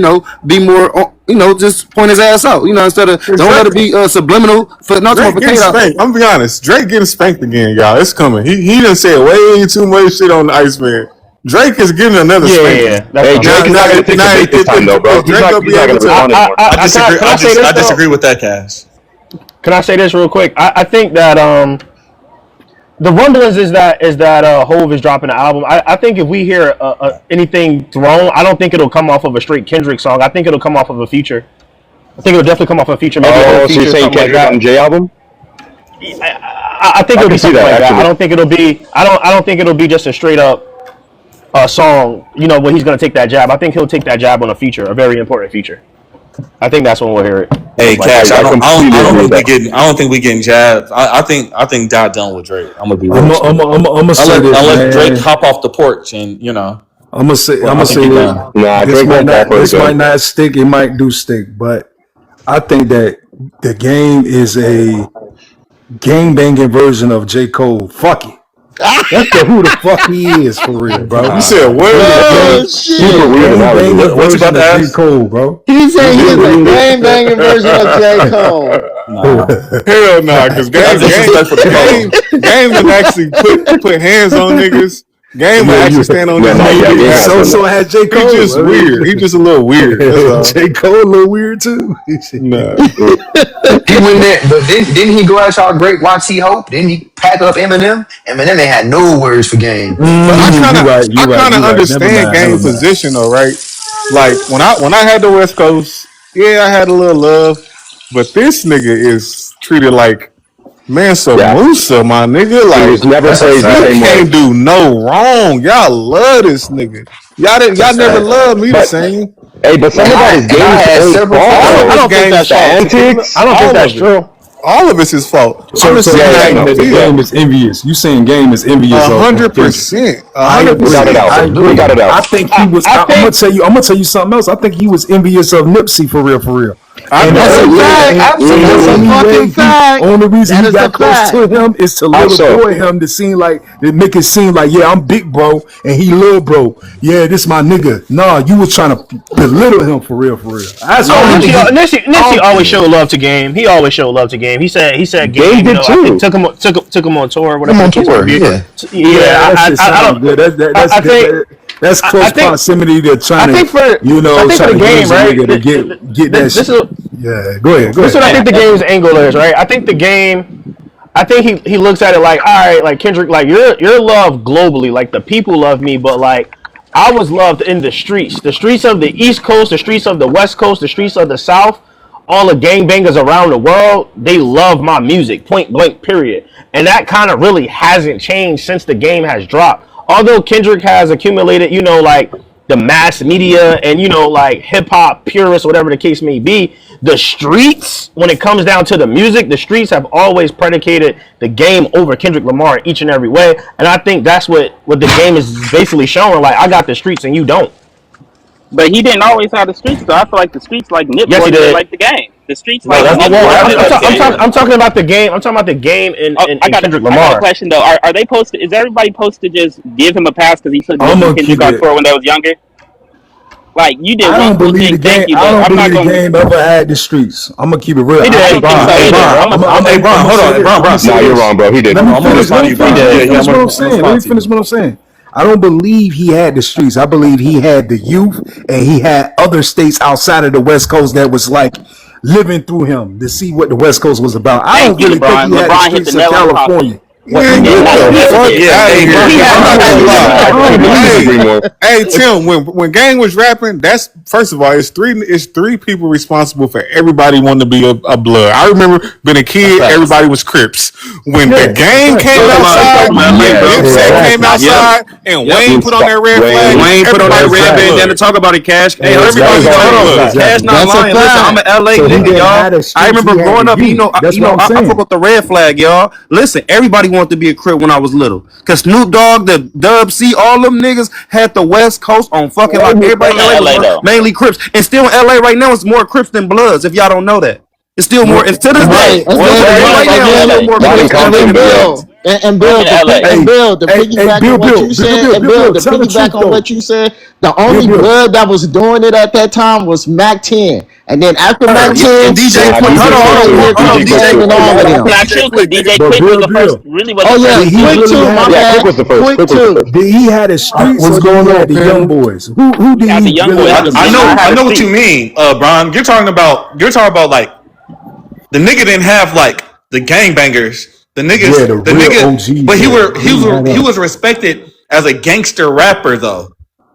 be more. Just point his ass out. Instead of don't let it be subliminal for not talking Drake for getting Kato. spanked. I'm gonna be honest. Drake getting spanked again, y'all. It's coming. He done said way too much shit on the Iceman. Drake is getting another Yeah, spanking. that's Hey, fine. Drake is not going to take the bait this time, though, bro. If Drake gonna He's be not able going to to, respond anymore. I disagree. Can I say this I though? disagree with that, Cash. Can I say this real quick? I think that the rumblings is that Hove is dropping an album. I think if we hear anything thrown, I don't think it'll come off of a straight Kendrick song. I think it'll come off of a feature. I think it'll definitely come off of a feature, maybe a whole Oh, so feature, you're saying something like Kendrick that. on J album? I think it'll be can see something that, like that. actually. I don't think it'll be. I don't think it'll be just a straight up song. Where he's gonna take that jab. I think he'll take that jab on a feature, a very important feature. I think that's when we'll hear it. Hey, Like, Cash. I completely don't agree with think that. I don't think we getting jabbed. I think Dot done with Drake. I'm gonna be real. I'm gonna say this, Unless Drake man. hop off the porch and I'm gonna say I think he this. done. Nah, This Drake might won't fall not for it this might again. not stick. It might do stick, but I think that the game is a game banging version of J. Cole. Fuck it. That's who the fuck he is for real, bro. you said He what? is Oh a shit! Super weird game analogy. banging What you version about of to J. ask? Cole, bro. He He said he is a game banging version of J. Cole. Nah. Hell no, because That's disrespectful to Cole. game would actually put hands on niggas. Game would actually stand on his own. So had J. Cole. He just weird. He just a little weird. J. Cole a little weird too. Nah. He went there, but didn't he go out y'all great Watch Hope? Didn't he pack up Eminem? Eminem ain't had no words for Game. But I kind of understand Game position though, right? Like when I had the West Coast, yeah, I had a little love, but this nigga is treated like Mansa Musa, my nigga. Like, he was never praised the same way. Can't do no wrong. Y'all love this nigga. Y'all never loved me the same. Hey, but some of that is Game's own fault. I don't think that's antics. I don't think that's true. All of it's his fault. So I'm saying that the Game is envious. You saying Game is envious? 100%. We got it out. We got it out. I think he was. I'm gonna tell you something else. I think he was envious of Nipsey for real. And that's a fact. That's a fucking fact. Only reason he got close to him is to little boy him to make it seem like, yeah, I'm big bro and he little bro. Yeah, this my nigga. Nah, you was trying to belittle him for real. That's Nipsey always showed love to Game. He always showed love to Game. He said Game did too. I think took him on tour. Whatever. I think that's close proximity to trying to, try to Game, right? To get that shit. Yeah, go ahead. This is what I think the Game's angle is, right? I think the Game, he looks at it like, all right, like Kendrick, like you're loved globally, like the people love me, but like I was loved in the streets of the East Coast, the streets of the West Coast, the streets of the South. All the gangbangers around the world, they love my music, point blank, period. And that kind of really hasn't changed since the Game has dropped. Although Kendrick has accumulated, like the mass media and, like hip hop purists, whatever the case may be, the streets, when it comes down to the music, the streets have always predicated the Game over Kendrick Lamar in each and every way. And I think that's what the Game is basically showing. Like, I got the streets and you don't. But he didn't always have the streets, though. I feel like the streets like Nip yes, did like the Game. The streets like I'm talking about the Game. I'm talking about the Game and Kendrick Lamar. I got a question though. Are they posted? Is everybody supposed to just give him a pass because he took Kendrick on tour when they was younger? Like you did. I don't believe the Game. I don't believe the Game ever had the streets. I'm gonna keep it real. Hey, Bron, hold on, Bron. No, you're wrong, bro. He didn't. Let me finish what I'm saying. I don't believe he had the streets. I believe he had the youth, and he had other states outside of the West Coast that was like living through him to see what the West Coast was about. I don't really think he had the streets of California. Hey Tim, when Gang was rapping, that's first of all, it's three people responsible for everybody wanting to be a blood. I remember being a kid, everybody was Crips. When the Gang came outside, came outside, and Wayne put on that red flag. Wayne put on that red bandana to talk about it, Cash. Hey, everybody, Cash not lying. Listen, I'm an LA nigga, y'all. I remember growing up, I fuck with the red flag, y'all. Listen, everybody wanted to be a Crip when I was little, cause Snoop Dogg, the Dub C, all them niggas had the West Coast on fucking like everybody in LA mainly Crips, and still in LA right now it's more Crips than Bloods. If y'all don't know that, it's still more. It's to this day. And Bill, to piggyback on what you said, on what you said, the only blood that was doing it at that time was Mac 10. And then after Mac 10, DJ Quick was the first. Really was Quick too. My bad. Quick was the first. Quick too. Did he had the streets? What's going on? The young boys. Who did he? I know what you mean, Bron. You're talking about like the nigga didn't have like the gangbangers. The nigga, OGs, but he was respected as a gangster rapper though,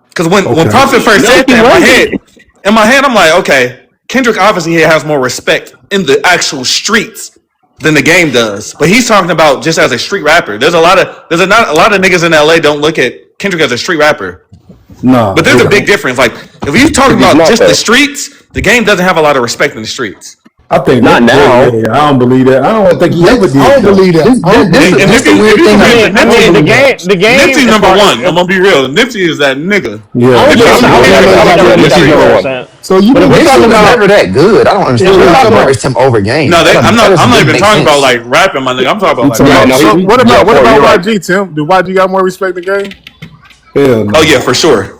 because when Prophet first said that, in my head, I'm like, okay, Kendrick obviously has more respect in the actual streets than the Game does, but he's talking about just as a street rapper. There's a lot of niggas in LA don't look at Kendrick as a street rapper. No, but there's a big difference. Like if you're talking about just the streets, the Game doesn't have a lot of respect in the streets. I think not now. I don't believe that. I don't think he ever did. I don't believe that. This the weird thing. The Game. Nipsey number one. I'm gonna be real. Nipsey is that nigga. Yeah. So you think Nipsey was never that good? I don't understand. It's him over Game. No, I'm not even talking about like rapping, my nigga. I'm talking about like. What about YG, Tim? Do YG got more respect than Game? Hell no. Oh yeah, for sure.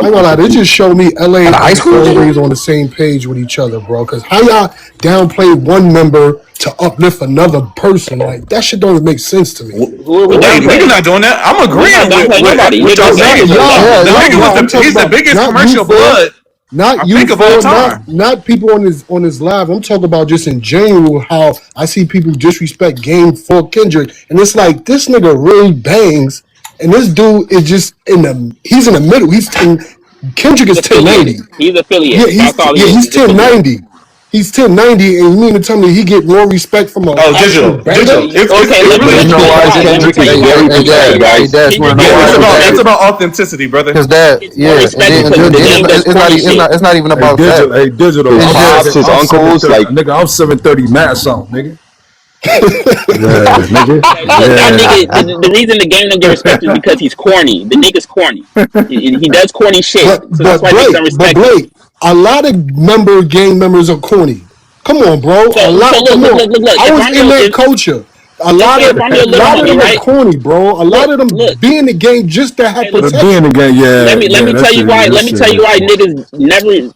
I ain't gonna lie, they just showed me LA At a high and school Philly game? is on the same page with each other, bro. Because how y'all downplay one member to uplift another person? Like, that shit don't make sense to me. Who are we Wait, nigga downplaying? not doing that. I'm We not agreeing with downplaying nobody. He what a y'all good saying. rapper, Not but y'all, no. The not nigga y'all. I'm was the talking he's the about biggest not you commercial for, blood not I you think of all for, time. not people on his live. I'm talking about just in general how I see people disrespect Game for Kendrick, and it's like this nigga really bangs. and this dude is just he's in the middle. Kendrick He's is 1090. affiliated. He's affiliated. That's all he is. He's He's affiliated. 1090. He's 1090, and you mean to tell me he get more respect from an Oh, actual digital. banger? Okay, It let me really You let me know tell you why why. Let me Kendrick tell is you why. very Let hey me tell you dad, why. hey dads wanna know Kendrick why gets is more that? it's respect. about authenticity, brother. Because that, Gets more yeah, and respect then because the game does corny shit. it's not even Hey, about that. digital. Hey, digital. His It's pops, just his I'm uncles, 730. like Nigga, I'm 730 mass on, nigga. Yeah, nigga. Okay, look, that nigga. Yeah. The reason the game don't get respect is because he's corny. The nigga's corny. He does corny shit, But so that's but why niggas don't Blake, but respect him. Blake, a lot of gang members are corny. Come on, bro. So look, Come look, on. look, look, look. I If was I'm in your, that if culture. A lot okay, of if I'm your a little lot of homie, them are right? corny, bro. A lot Look, of them look. be in the game just to have Okay, look. But being protection. again, yeah, Let yeah, me that tell you shit, why. that Let me shit tell you is why corny. niggas never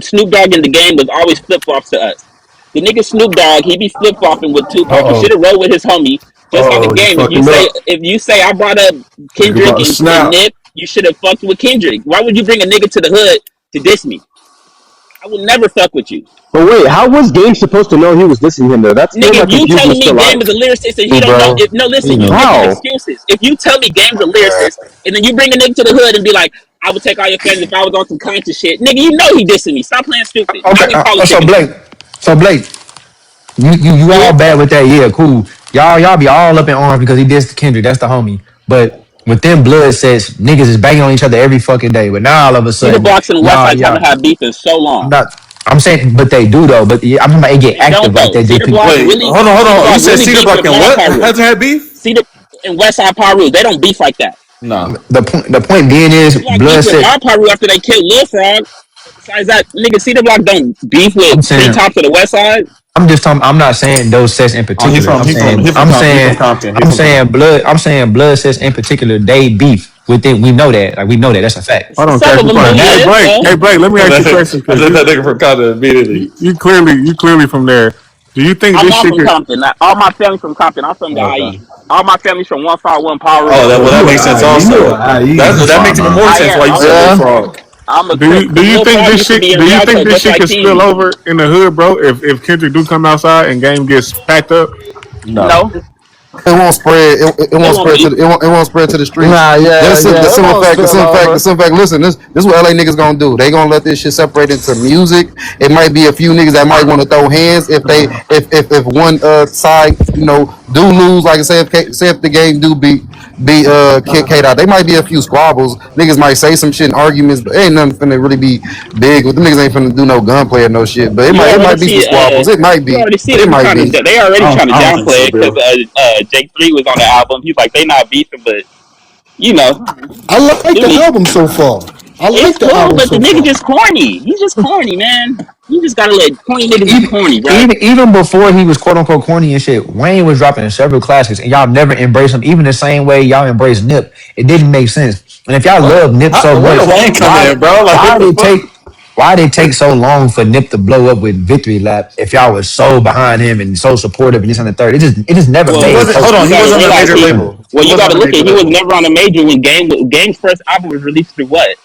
Snoop Dogg in the game was always flip flops to us. The nigga Snoop Dogg, he be flip flopping with Tupac. He should Uh have rolled with his homie. Just like the oh, you game. fucking up. If you say I brought up Nigga about Kendrick to and snap. Nip, you should have fucked with Kendrick. Why would you bring a nigga to the hood to diss me? I would never fuck with you. but wait, how was Game supposed to know he was dissing him though? That's where Nigga, my if you confusion telling me still Game is a lies. lyricist and he hey, don't know, bro. if no, You listen, you know. making How? excuses. If you tell me Game's a lyricist and then you bring a nigga to the hood and be like, I would take all your fans if I was on some conscious shit, nigga, you know he dissing me. Stop playing stupid. Now Okay, we so politicking it. Blake, you all Hmm? bad with that, yeah, cool. Y'all be all up in arms because he dissed Kendrick, that's the homie. But within blood says niggas is banging on each other every fucking day. But now all of a Cedar sudden, Blocks and West Sides haven't y'all had beef in so I'm long. not. I'm saying, but they do though. But yeah, I'm talking about it get They don't active like though. that just Wait, hold Cedar on. You Block said really Cedar beef Block with and Mad what? Pyru. Hasn't had beef? Cedar and West Side Pyru, they don't beef like that. No. the point being is Cedar Block beef blood with said. Mad Pyru after they killed Lil Frog. But besides that, nigga, Cedar Block don't beef I'm with saying Treetops of the West Side. I'm just talking. I'm not saying those sets in Oh, particular. he from Compton. He I'm from saying Compton. blood. I'm saying blood sets in particular. They beef within. We know that. Like we know that. That's a fact. Hold on, Some of Cash. them Before do, hey yeah. Blake, Yeah. hey Blake, let me ask you a question I because said that nigga from Compton immediately. you clearly from there. Do you think I'm this not shit from could? Compton. All my family's from Compton. I'm from the Okay. IE. All my family's from 151 Paru. Oh, Oh, that you makes sense. you Also, a IE. You that makes fine, even man. more I sense why am. you I'm said Lil a, Frog. I'm a Do Crip you do because you Lil think Frog this used to shit? be in Do you think Rialto this just shit like could spill Teeny. over in the hood, bro? If Kendrick do come outside and game gets packed up, No. No, It won't spread. It they won't won't spread to beef. it won't spread to the streets. Nah, yeah, The yeah. It simple won't fact. spill The over. simple fact. Listen, this is what LA niggas gonna do. They gonna let this shit separate into music. It might be a few niggas that might want to throw hands if they if one side do lose. Like I say, if the game do kick Kate out, they might be a few squabbles. Niggas might say some shit in arguments, but ain't nothing finna really be big. The niggas ain't finna do no gunplay or no shit. But You it already might be some see. squabbles. It might You be, already see but it them might trying be. to. They already trying to I don't think downplay so, it because Bill. Jake 3 was on the album. He's like they not beefing, but you know, I like do the me. album so far. I It's like the cool, album but the so nigga far. just corny. He's just corny, man. You just gotta let corny niggas be even corny, bro. even before he was quote unquote corny and shit, Wayne was dropping several classics, and y'all never embraced him. Even the same way y'all embraced Nip, it didn't make sense. And if y'all love Nip so Where the much, rain coming in, bro? Like what why the did it fuck? take why did it take so long for Nip to blow up with Victory Lap? If y'all was so behind him and so supportive and this and the third, it just never He Well, made wasn't. Hold total on. you He gotta wasn't on a realize major he. sense. label. He Well, you wasn't gotta on a look major at. He was label. never on a major when Game's first album was released through what?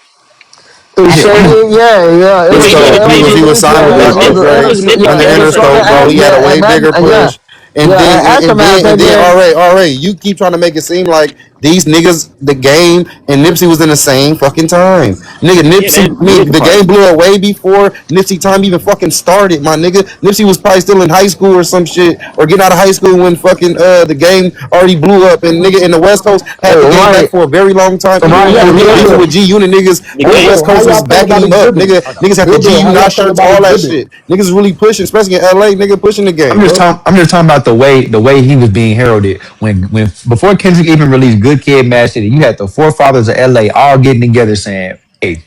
It Yeah, sure did, yeah, yeah. It Did was he through go to he majors? was Evolution signed with Who was Nip? Dre Who was Nip yeah, under before his first Interscope, Interscope, bro. album? He had a yeah, way and that, bigger yeah, push. And yeah, then and Aftermath, nigga. all right, you keep trying to make it seem like these niggas, the game and Nipsey was in the same fucking time. Nigga, Yeah, Nipsey, they years the apart. game blew up way before Nipsey time even fucking started, my nigga. Nipsey was probably still in high school or some shit, or getting out of high school when fucking the game already blew up. And nigga in the West Coast had the game back Right, for a very long time. Even when right, he Yeah, and was yeah, beefing Bill, yeah. with G Unit niggas, The on the game. West How Coast y'all was feel backing about him up. exhibit? Niggas had the G How y'all Unit feel shirts, about all that exhibit? shit. Niggas really pushing, especially in LA, nigga pushing the game, bro. I'm just talking about the way he was being heralded when before Kendrick even released Good Kid, Mad City. You had the forefathers of LA all getting together saying, "Hey,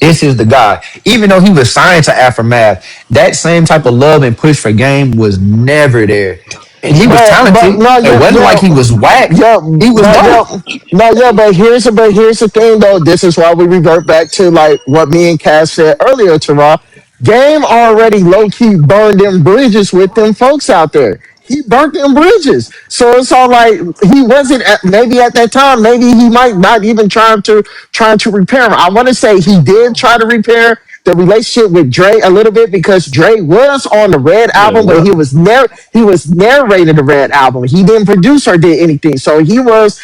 this is the guy." Even though he was signed to Aftermath, that same type of love and push for Game was never there. And he was but talented. no, It yeah, wasn't like he was whack. yeah, He was no, dope. yeah, no, yeah. But here's the thing though. This is why we revert back to like what me and Cass said earlier, Tara. Game already low key burned them bridges with them folks out there. He burnt them bridges, so it's all like he wasn't maybe at that time. Maybe he might not even trying to repair them. I want to say he did try to repair the relationship with Dre a little bit because Dre was on the Red Yeah, album, but what? he was narrating the Red album. He didn't produce or did anything, so he was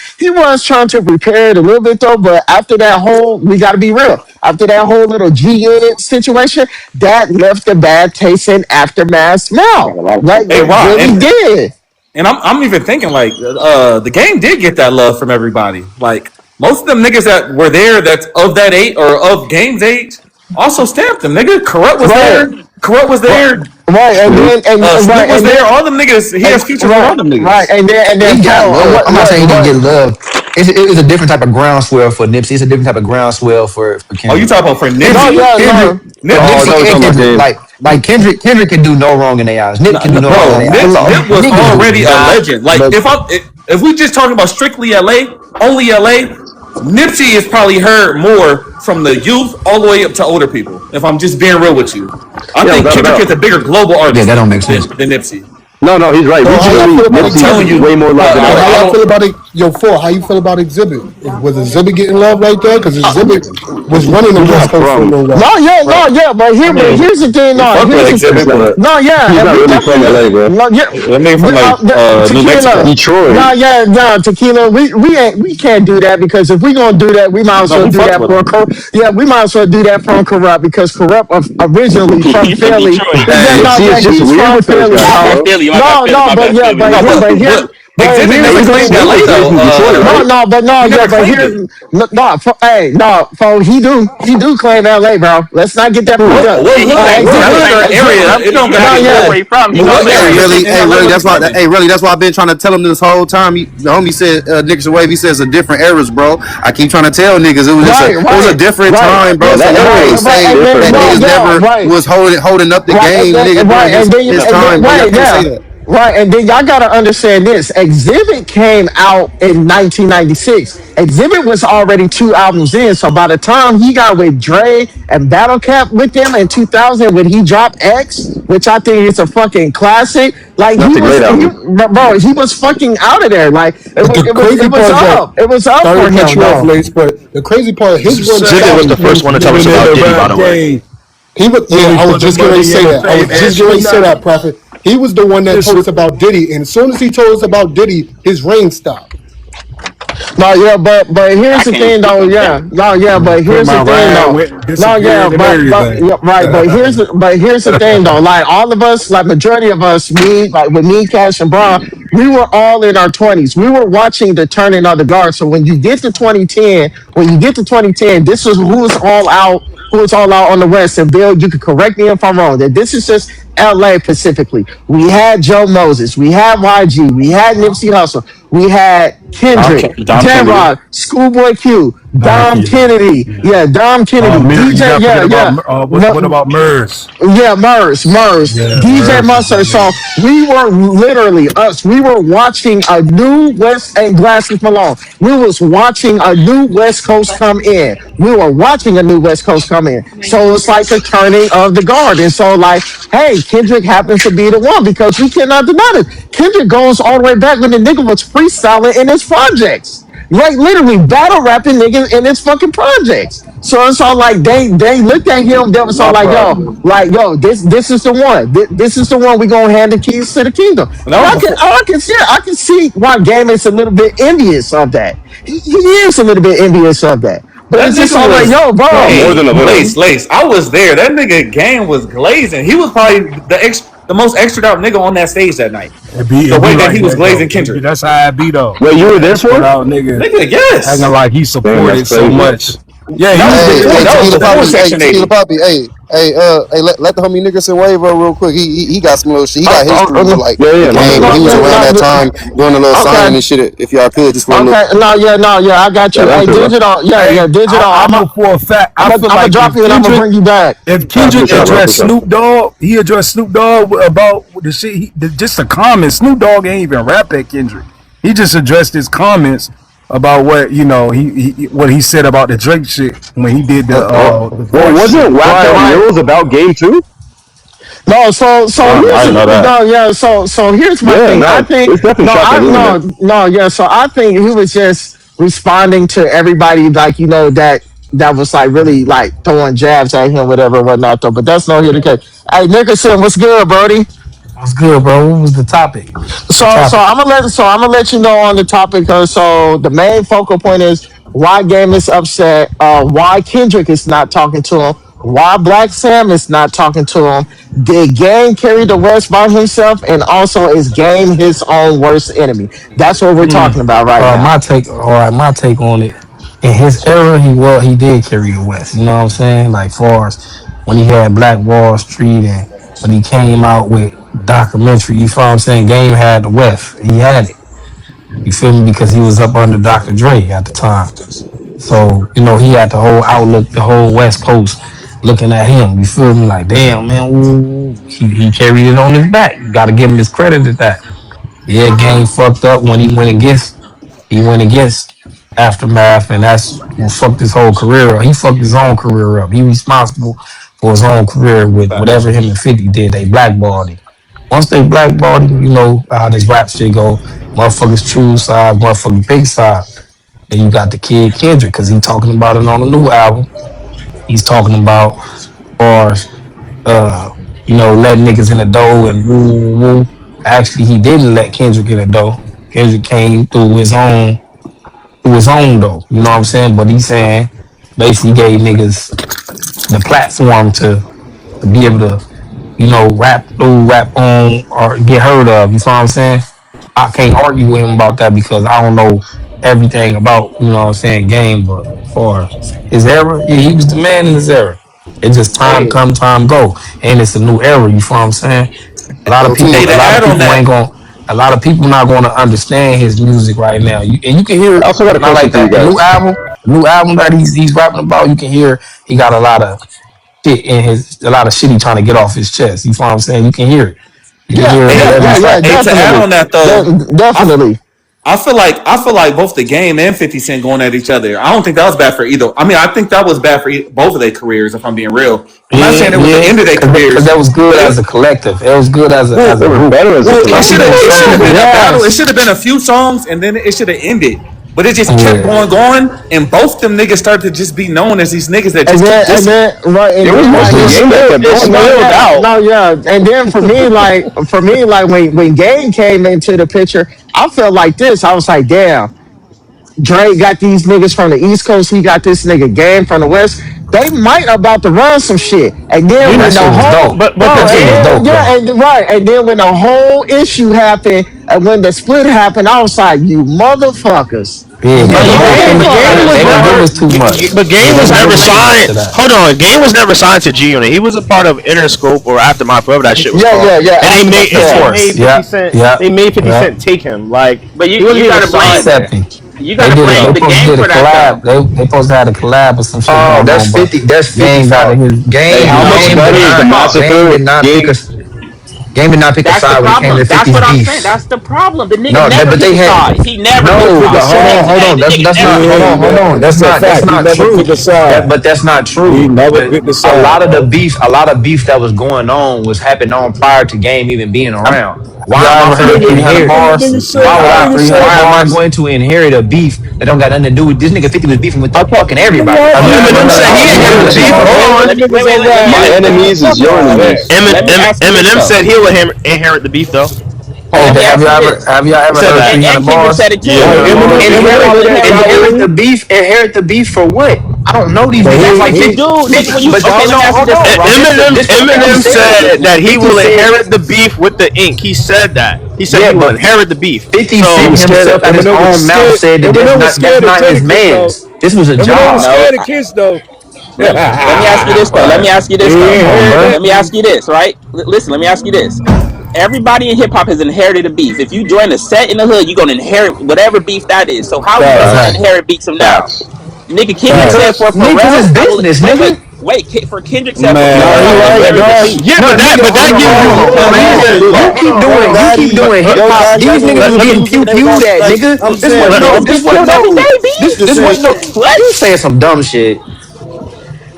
trying to prepare it a little bit though. But after that whole, we got to be real. After that whole little G Unit situation, that left a bad taste in Aftermath's Got mouth. a lot of Like shit Hey, it going on. Rob, really did. and I'm even thinking like the game did get that love from everybody. Like most of them niggas that were there that's of that age or of game's age also stamped them. Nigga, Corrupt was Right, there. Corrupt was right, there. right, and Snoop. then Snoop right, was and there. then All them niggas. He has features with all right, them right, niggas. and He then got Paul, love. I'm not saying he didn't get what love. It was a different type of groundswell for Nipsey. It's a different type of groundswell for Oh, you Kendrick. talking about for no, Kendrick, Nipsey? yeah, Kendrick, no, for Nip, Oh, Nipsey no, we're and talking about Kendrick, game. like Kendrick can do no wrong in their eyes. Nip can do no wrong in bro, their eyes. Nip was Niggas do already a not. legend. Like But if we just talking about strictly LA, only LA, Nipsey is probably heard more from the youth all the way up to older people. If I'm just being real with you, I Yeah, think without a Kendrick doubt. is a bigger global Yeah, artist that don't than make sense. Nipsey. No, no, he's right. So how y'all Regionally, feel about I'm Nipsey telling is Exhibit? way you, more loved than So how LA. y'all feel I about it? Yo, four. How you feel about Exhibit? Was Exhibit getting love right there? Because Exhibit was running the He's West not Coast for a from. little while. no, yeah, bro. no, yeah, I but mean, here's the thing, we no, fuck with here's the He's Exhibit, not. but no, He's yeah, and not we really from definitely LA, bro. no, yeah, that nigga from like New tequila. Mexico. No, Detroit. yeah, no, tequila. We can't do that because if we gonna do that, we might as No, well we do fucked that with for him. yeah, we might as well do that from Corrupt because Corrupt originally from He from Philly. Detroit. Yeah, But no, see, yeah, it's just he's weird from with those Philly, guys, My bad, bro. bro. Philly. My bad, No, Philly. no, My but bad, yeah, Philly. No, but Exhibit here's Hey, never the he's thing. claimed LA straight though. from Detroit, No, right? no, but no, He yeah, never but claimed here, it. hey, no, for he do claim L.A., bro. Let's not get that fucked Who? up. Yeah, he What claimed what he Exhibit, hood claimed or that he from exhibit, area? Corrupt. It don't He no, gotta said be. that's yeah, where he from. He But from what there. Hey, area really, in hey, LA really. was he That's why. claiming? Hey, really, that's why I've been trying to tell him this whole time. The homie said, Niggas Wave. He says a different eras, bro. I keep trying to tell niggas right, it was a right, different right, time, bro. Yeah, So that y'all era can't was say and then different, that no, niggas bro. yeah, never right. was holding up the Right, game, nigga, during right, his time, bro. Y'all can't say yeah, that. right, and then y'all gotta understand this. Exhibit came out in 1996. Exhibit was already 2 albums in, so by the time he got with Dre and Battle Cap with them in 2000, when he dropped X, which I think is a fucking classic, like That's a great album. bro, he was fucking out of there. Like But the crazy part is that, it was up sorry for to cut him you off, though. Lace, but the crazy part, his run Shut Exhibit was up, the started first when one to tell us living in about the Diddy, by rap the way. game. he was. When Yeah, we I was put the just getting ready to money in say the that. I fame was and just getting ready to say Snoop that, Prophet. He was the one that told us about Diddy, and as soon as he told us about Diddy, his reign stopped. No, yeah, but I here's the can't thing speak though. on Yeah, that. no, yeah, but put here's the my thing ride though. went No, yeah, disappeared and but everything. yeah, right, but here's the thing though. Like all of us, like majority of us, me, like with me, Cash and Braun, we were all in our 20s. We were watching the turning of the guard. So when you get to 2010, this is who was all out. Who was all out on the West? And Bill, you can correct me if I'm wrong. That this is just LA specifically. We had Joe Moses, we had YG, we had Nipsey Hussle, we had Kendrick, Dom J Kennedy. Rock, Schoolboy Q, Don Dom Key. Kennedy, yeah, Dom Kennedy, You DJ, gotta forget yeah, about yeah. what about Murs? Yeah, Murs, Yeah, DJ Murs was Mustard. in So we were literally us. We were watching a new West and Glasses Malone. We was watching a new West Coast come in. We were watching a new West Coast come in. So it's like the turning of the guard. And so like, hey, Kendrick happens to be the one because we cannot deny this. Kendrick goes all the way back when the nigga was freestyling in his projects. Like literally battle rapping niggas in his fucking projects. So it's all like they looked at him. They was all My problem. like yo, this is the one. This is the one we gonna hand the keys to the kingdom. And And that was before. I can see why Game is a little bit envious of that. He is a little bit envious of that. But That it's just nigga all like was yo, No, bro. more than hey a little. Lace. I was there. That nigga game was glazing. He was probably the most extra out nigga on that stage that night. The It way be that like he was that glazing though. Kendrick. That's how I be though. Wait, you were there for Extra it? out nigga Nigga, acting yes. like he Damn, that's supported so crazy. much. Yeah, That he was was Hey, there. before. hey, That was before Section Tequila 80. Poppy, let the homie Nickerson wave up real quick. He got some little shit. He got history with like Yeah, the yeah, my game, bad, and my he was bad. around that time doing a little signing Okay. and shit. If y'all could, just for a little. Okay, no, yeah, I got Yeah, you. run Hey, through, bro. digital, Hey, digital. I know for a fact. I feel I'm gonna like drop you and I'm gonna bring you back. If For Kendrick sure, bro, for addressed sure. Snoop Dogg, he addressed Snoop Dogg about the shit. Just the comments. Snoop Dogg ain't even rap at Kendrick. He just addressed his comments about what what he said about the Drake shit when he did Oh, the well, voice shit. wasn't Whacked Right, Out right. Murals about game two? No, so I here's didn't know that. no, yeah, so here's my Yeah, thing. I no, think it's definitely shot that movement. yeah. So I think he was just responding to everybody, like that. that was like really like throwing jabs at him, whatever and whatnot though. But that's no here the case. Hey Nicholson, what's good, Brody? What's good, bro? What was the topic? What's the topic? I'm gonna let you know on the topic. So the main focal point is why Game is upset. Why Kendrick is not talking to him. Why Blacc Sam is not talking to him. Did Game carry the West by himself? And also is Game his own worst enemy? That's what we're talking about right now. My take. All right, my take on it. In his era, he did carry the West. You know what I'm saying? Like far as when he had Black Wall Street and when he came out with documentary. You feel what I'm saying? Game had the West. He had it. You feel me? Because he was up under Dr. Dre at the time. So, he had the whole outlook, the whole West Coast looking at him. You feel me? Like, damn, man, ooh, he carried it on his back. You got to give him his credit at that. Yeah, Game fucked up when he went against Aftermath, and that's what fucked his whole career up. He fucked his own career up. He responsible for his own career with whatever him and 50 did. They blackballed him. Once they blackballed him, you know how this rap shit go. Motherfuckers true side, motherfucking big side. Then you got the kid Kendrick, because he talking about it on the new album. He's talking about, or letting niggas in the door and woo woo woo. Actually, he didn't let Kendrick in the door. Kendrick came through his own though. You know what I'm saying? But he's saying basically gave niggas the platform to be able to, rap through, rap on, or get heard of. You know what I'm saying? I can't argue with him about that because I don't know everything about, Game, but for his era, yeah, he was the man in his era. It's just time Hey, come, time go. And it's a new era, you know what I'm saying? A lot of people Hey, to a lot of add on people ain't that, going a lot of people not gonna understand his music right now. And you can hear I it also got a not question like for you that. The new guys. album, the new album that he's rapping about, you can hear he got a lot of shit he trying to get off his chest. You know what I'm saying? You can hear it. You can Yeah, hear it hey, in yeah, every yeah, yeah, hey, to add definitely, on that though, I definitely. I feel like both the Game and 50 Cent going at each other. I don't think that was bad for either. I mean, I think that was bad for both of their careers. If I'm being real, I'm not Yeah, saying it was the yeah, end of their because careers, that was good but as a collective. It was good as a well, as They a were group. better as a well, Some collective. people it should have some been a battle. It Yes. should have been a few songs, and then it should have ended. But it just kept yeah. going, and both them niggas started to just be known as these niggas that And just keep then, and dissing. then, right, and It was then, It like, mostly just Game that kept It oh going no, though. spilled yeah, out. no, yeah, and then for me, like when Game came into the picture, I felt like this. I was like, damn, Drake got these niggas from the East Coast. He got this nigga Game from the West. They might about to run some shit. And then that when the shit was whole dope. But the bro, That shit and was game, then dope yeah, though. and right, and then when the whole issue happened, and when the split happened, I was like, you motherfuckers, Yeah, you but they the gave game, they was didn't give never. motherfuckers. us too much. But Yeah, game they was didn't give never us too much signed. of that. Hold on, game was never signed to G Unit. He was a part of Interscope or Aftermath, whatever that shit was Yeah, called. yeah, yeah. And they After made the Of and they yeah. course. made 50 Yeah, Cent. yeah, They made 50 yeah. Cent take him. Like But he wasn't you even gotta signed blame there. Accepting. you They gotta did it. They blame the supposed to game did a for that collab. though. They supposed to have a collab or some shit Oh, going on, but that's 50 Game got fault. in his Hey, Game how much No, game it's did better is the not Game's fault. game massacre did not pick game? us. Game did not pick a That's the side when it came to problem. That's 50's what I'm saying. beef. That's the problem. The nigga No, never but pick they a had side. He never pick no. a Pick a side. Hold on, side. hold Hey, on. the That's nigga that's never not. pick Hold a on, side. hold Yeah, on. that's a That's fact. He not never true. picked a side. But that's not He true. never But picked a side, bro. a lot of beef that was going on was happening on prior to Game even being I'm, around. have Why am y'all I ever finna heard Nigga, 300 inherit? nigga, bars? nigga Y'all said, ever Why would heard I? nigga 300 said, Why am I bars? going to inherit a beef that don't got nothing to do with this nigga? 50 was beefing with Okay, fucking nigga, everybody. all Have y'all these ever Eminem niggas heard said are he of beefing inherited with the Kendrick? each beef. other. Hold All on. these niggas wait, are let me My rapping, ask man. enemies is Fuck your all that. enemies. Eminem this said though. he will inherit the beef though. Let Hey, me have ask y'all you ever this. have y'all He ever said heard that. 300 And Kendrick bars? said it Three too. Right, hundred Eminem, bars. Kendrick said Eminem he will did that, inherit the right, Inherit beef. the Eminem? beef. Inherit the beef for what? I don't know these But niggas. That's he, like You he, 50, do, nigga. 50. When you But okay, hold let me on, ask you hold this on, though. bro. Eminem This what I'm Eminem saying. said that he 50 will said, inherit the beef with the ink. He said that. He said yeah, he will but inherit the beef. 50 he So Cent was scared. himself at his Eminem was own mouth scared. said that Eminem was that's scared to not take his it though. man's. This was a Eminem was job. No, scared to kiss though. let me ask you this though. Let me Right. ask you He this though. Come on, inherited bro. Let that me ask beef. you this, right? Listen, let me ask you this. Everybody in hip hop has inherited a beef. If you join a set in the hood, you're gonna inherit whatever beef that is. So how are we gonna Facts, not Exactly. inherit beefs from now? facts, Nigga, Kendrick said facts. for Because Pharrell, it's I will business, nigga. For Kendrick said for Man, No, Pharrell, he I will right. inherit the No, beef. yeah, no, nigga. but Hold that on, gives hold you on, hold on. hold Listen, on. you keep yo, doing, Gotti, hip yo, hop. Gotti, that These nigga niggas was was Let me getting using pew it. They was pewed all at, like, nigga. I'm This saying, wasn't What bro, no. did This Big Q wasn't never no. say, B? this the This same wasn't no. shit. What? You saying some dumb shit.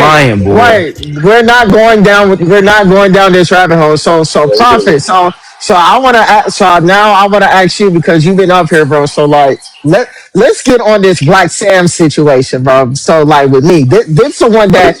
lying, boy. Right, we're not going down this rabbit hole. So profit. So I want to. So now I want to ask you because you've been up here, bro. So like, let's get on this Blacc Sam situation, bro. So like with me, this the one that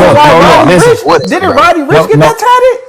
no, reason no, why no, no. Roddy Listen, Rich What is didn't bro? Roddy Rich no, get that no. tatted?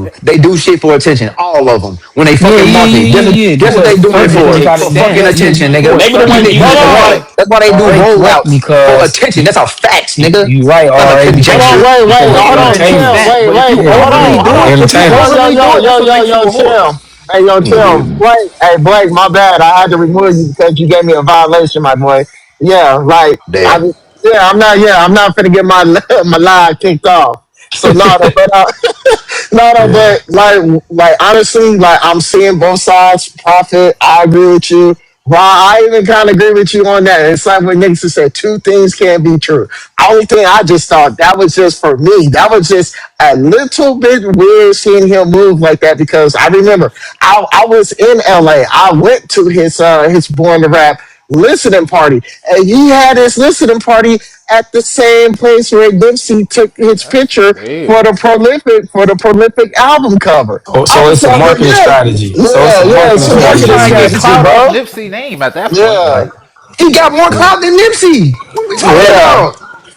do. They do shit for attention. All of them. When they Yeah, fucking yeah, market, yeah, yeah. guess what they Because doing it first of all, for? you For gotta fucking damn. attention, You nigga. Maybe the one you saw. That's why they do RA, correct me, rollouts for cause attention. That's how facts, nigga. you right, Not RA, attention Hold because on, chaser. wait, because hold on, entertainment. chill, But if you Yeah, hold overly on, do hold it, on. if you entertainment. Yo, overly do it, that's what makes you a whore. chill. Hey, yo, chill. Yeah. Blake, hey, Blake, my bad. I had to remove you because you gave me a violation, my boy. Yeah, like, Damn. I'm not finna get my my live kicked off. So no, no, but no, no, Yeah. but like honestly, like I'm seeing both sides. Profit, I agree with you. Well, I even kind of agree with you on that. It's like when Nixon said two things can't be true. Only thing I just thought that was just for me. That was just a little bit weird seeing him move like that because I remember I was in LA. I went to his Born to Rap listening party, and he had his listening party at the same place where Nipsey took his That's picture weird. for the prolific album cover. Oh, I so was it's a like, marketing yeah, strategy. So it's yeah, a yeah. It's marketing a Yeah, he marketing strategy. trying to get strategy, clout off bro. Nipsey name at that point. Yeah, Like, He got more clout than Nipsey. What are we talking yeah. about?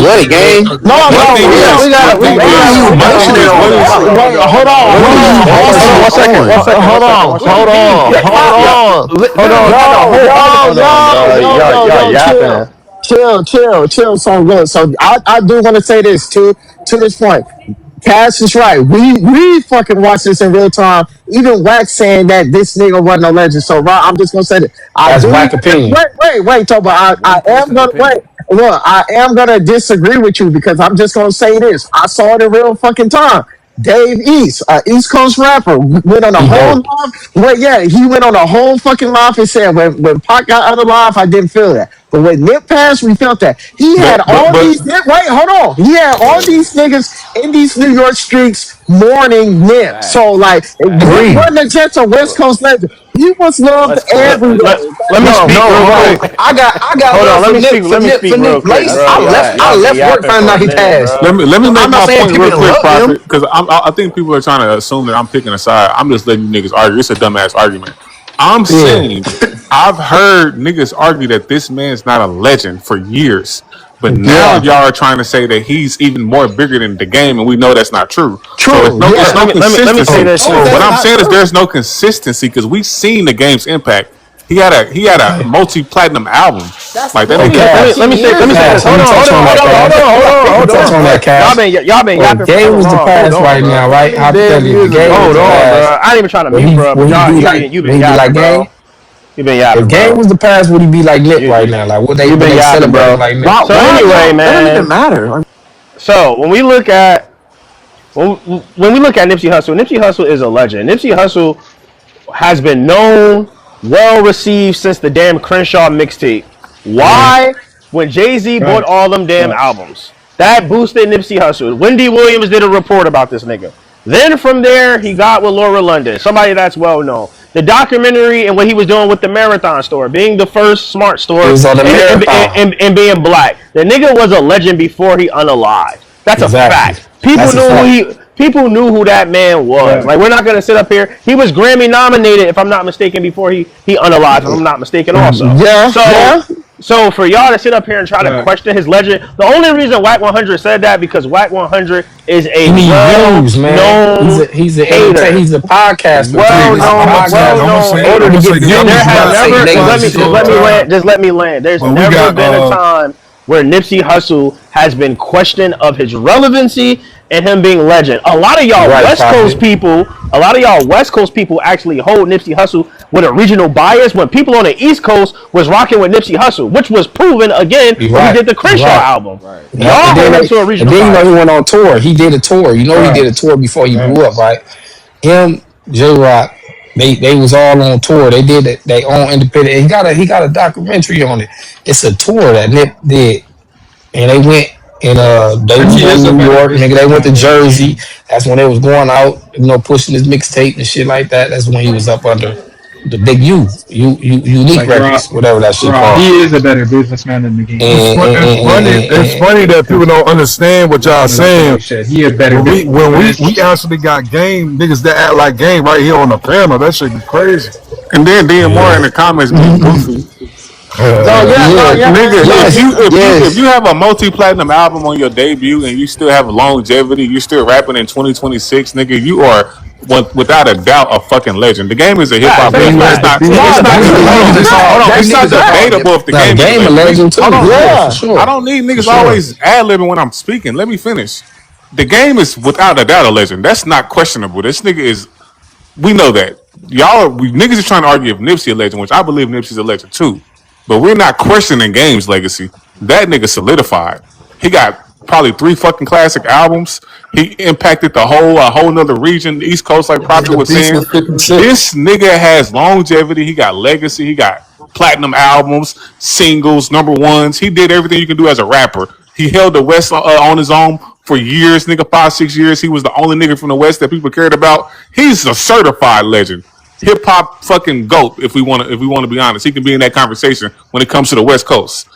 what it, gang? No, One no, thing we got, is, we got, one we, thing we What are got. is, you my thing motioning is, what for? is, Wait, hold on, What hold are you on, hold Hold on, on, one motioning second, one on? second, one hold second, on, one What do second. you hold mean? on, Hip hold hop? on. Hold on, not the Yo, whole yo, argument. Hold on, yo, bro. yo, yo, Y'all yo, yapping. chill. So look, so I do want to say this to this point. Cash is right. We fucking watch this in real time. Even Wax saying that this nigga wasn't a legend. So Rob, I'm just gonna say that I That's do. whack opinion. Wait, Toba. I One am person's gonna wait. opinion. Look, I am gonna disagree with you because I'm just gonna say this. I saw it in real fucking time. Dave East, East Coast rapper, went on a He whole dope. live. Well, yeah, he went on a whole fucking live and said when Pac got out of live, I didn't feel that. But when Nip passed, we felt that. He had all but these. Wait, hold on. He had all Clearly. these niggas in these New York streets mourning Nip. So like, Facts. Nip Facts. Agreed. wasn't just a West Look. Coast legend. He was loved Let's every day. let me No, speak no, real bro. quick. I got Hold on, love let for me speak. Nick Let me speak for real Nick quick, Lace. bro. I Y'all been left work yapping finding for a out he minute, passed. bro. Let me I'm make not my saying point people real didn't quick, love him. Prophet, because I think people are trying to assume that I'm picking a side. I'm just letting you niggas argue. It's a dumbass argument. I'm Yeah, saying I've heard niggas argue that this man's not a legend for years, but now yeah, y'all are trying to say that he's even more bigger than the game, and we know that's not true. So true. it's Yeah. no Let me say consistency. this Oh, too. What that's I'm not saying is true. there's no consistency because we've seen the game's impact. He had a multi platinum album. That's Like that Hey, nigga. literally Cass. Let 15 me say years Cass, this. let ago. Hold me on, hold touch on on, hold that, on, hold Cass. on, hold on, Let me hold touch on. on that, Cass. Y'all been yapping Game for was the long. Hold past on, right bro. now, right? Damn Hypothetically, if the years game ago, was Hold the bro. on, bro. past, I ain't even trying to mute, bro, but would he y'all, be like? you been Would he be like yapping, game? bro. You been If yapping, game bro. was the past, would he be like Nip right You now? Like, you would been they yapping, celebrate him bro. like Nip? So Why anyway, y'all? That don't even man. matter. So when we look at Nipsey Hussle is a legend. Nipsey Hussle has been known, well received since the damn Crenshaw mixtape. Mhm. Why? When Jay Z bought Facts. all them damn Facts. albums, that boosted Nipsey Hussle. Wendy Williams did a report about this nigga. Then from there, he got with Laura London, somebody that's well known. The documentary and what he was doing with the Marathon store, being the first smart He store was on the marathon. and being black. The nigga was a legend before he unalived. That's a Exactly. fact. People That's a knew who fact. that man was. Like Facts. we're not gonna sit up here. He was Grammy nominated, if I'm not mistaken, before he unalived. If I'm not mistaken, also. Yeah, yeah. So for y'all to sit up here and try to Facts. question his legend, the only reason Whack 100 said that because Whack 100 is a He need views, man. well-known He's a entertain. hater, He's a podcaster too. well He's a known, podcaster. In order hater. to get There views, you has gotta say never negative just shit, let me bro. land. Just let me land. There's But we never got been a time where Nipsey Hussle has been questioned of his relevancy and him being legend. You're right, Prophet. A lot of y'all West Coast people actually hold Nipsey Hussle with a regional bias when people on the East Coast was rocking with Nipsey Hussle, which was proven again You're when he right. did the You're Crenshaw right. album. Right. Yeah. Y'all hold him to a And regional then he bias. went on tour. He did a tour. He did a Facts. tour before he blew up, Facts. right? Him, J Rock, they was all on tour. They did it, they own independent. He got a documentary on it. It's a tour that Nip did, and they went and they And was he going is to a New better York, nigga. They went to businessman than the Jersey. game. That's when they was going out, pushing his mixtape and shit like that. That's when he was up under the big unique Like records, Rock. whatever that shit Rock. called. He is a better businessman than the game. it's, And, fun, and, it's and, funny. and, It's and, funny that people don't understand what Just y'all put it out there saying. like shit. He a better businessman. We actually got game niggas that act like game right here on the panel. That shit be crazy. And then more in yeah. the comments being goofy. No, yeah, no, Yeah, yeah, Nigga, yeah. yes, if you yes. have a multi platinum album on your debut and you still have longevity, you're still rapping in 2026, nigga. You are without a doubt a fucking legend. The game is a hip hop Facts. That's a He legend. is fact. the No, It's yeah. not that's Them even a hold niggas on is fact. all. hold on. Them It's not niggas are all. debatable if the Now the game is a game a legend. legend too. Hold on, hold on. Yeah, for I sure, don't need for niggas sure. always ad libbing when I'm speaking. Let me finish. The game is without a doubt a legend. That's not questionable. This nigga is. We know that niggas are trying to argue if Nipsey a legend, which I believe Nipsey's a legend too. But we're not questioning Game's legacy. That nigga solidified. He got probably 3 fucking classic albums. He impacted the a whole nother region, the East Coast, like Made Prophet a was beast saying. with 56. This nigga has longevity. He got legacy. He got platinum albums, singles, number ones. He did everything you can do as a rapper. He held the West on his own for years, nigga, 5, 6 years. He was the only nigga from the West that people cared about. He's a certified legend. Hip hop fucking goat, if we want to be honest. He can be in that conversation when it comes to the West Coast.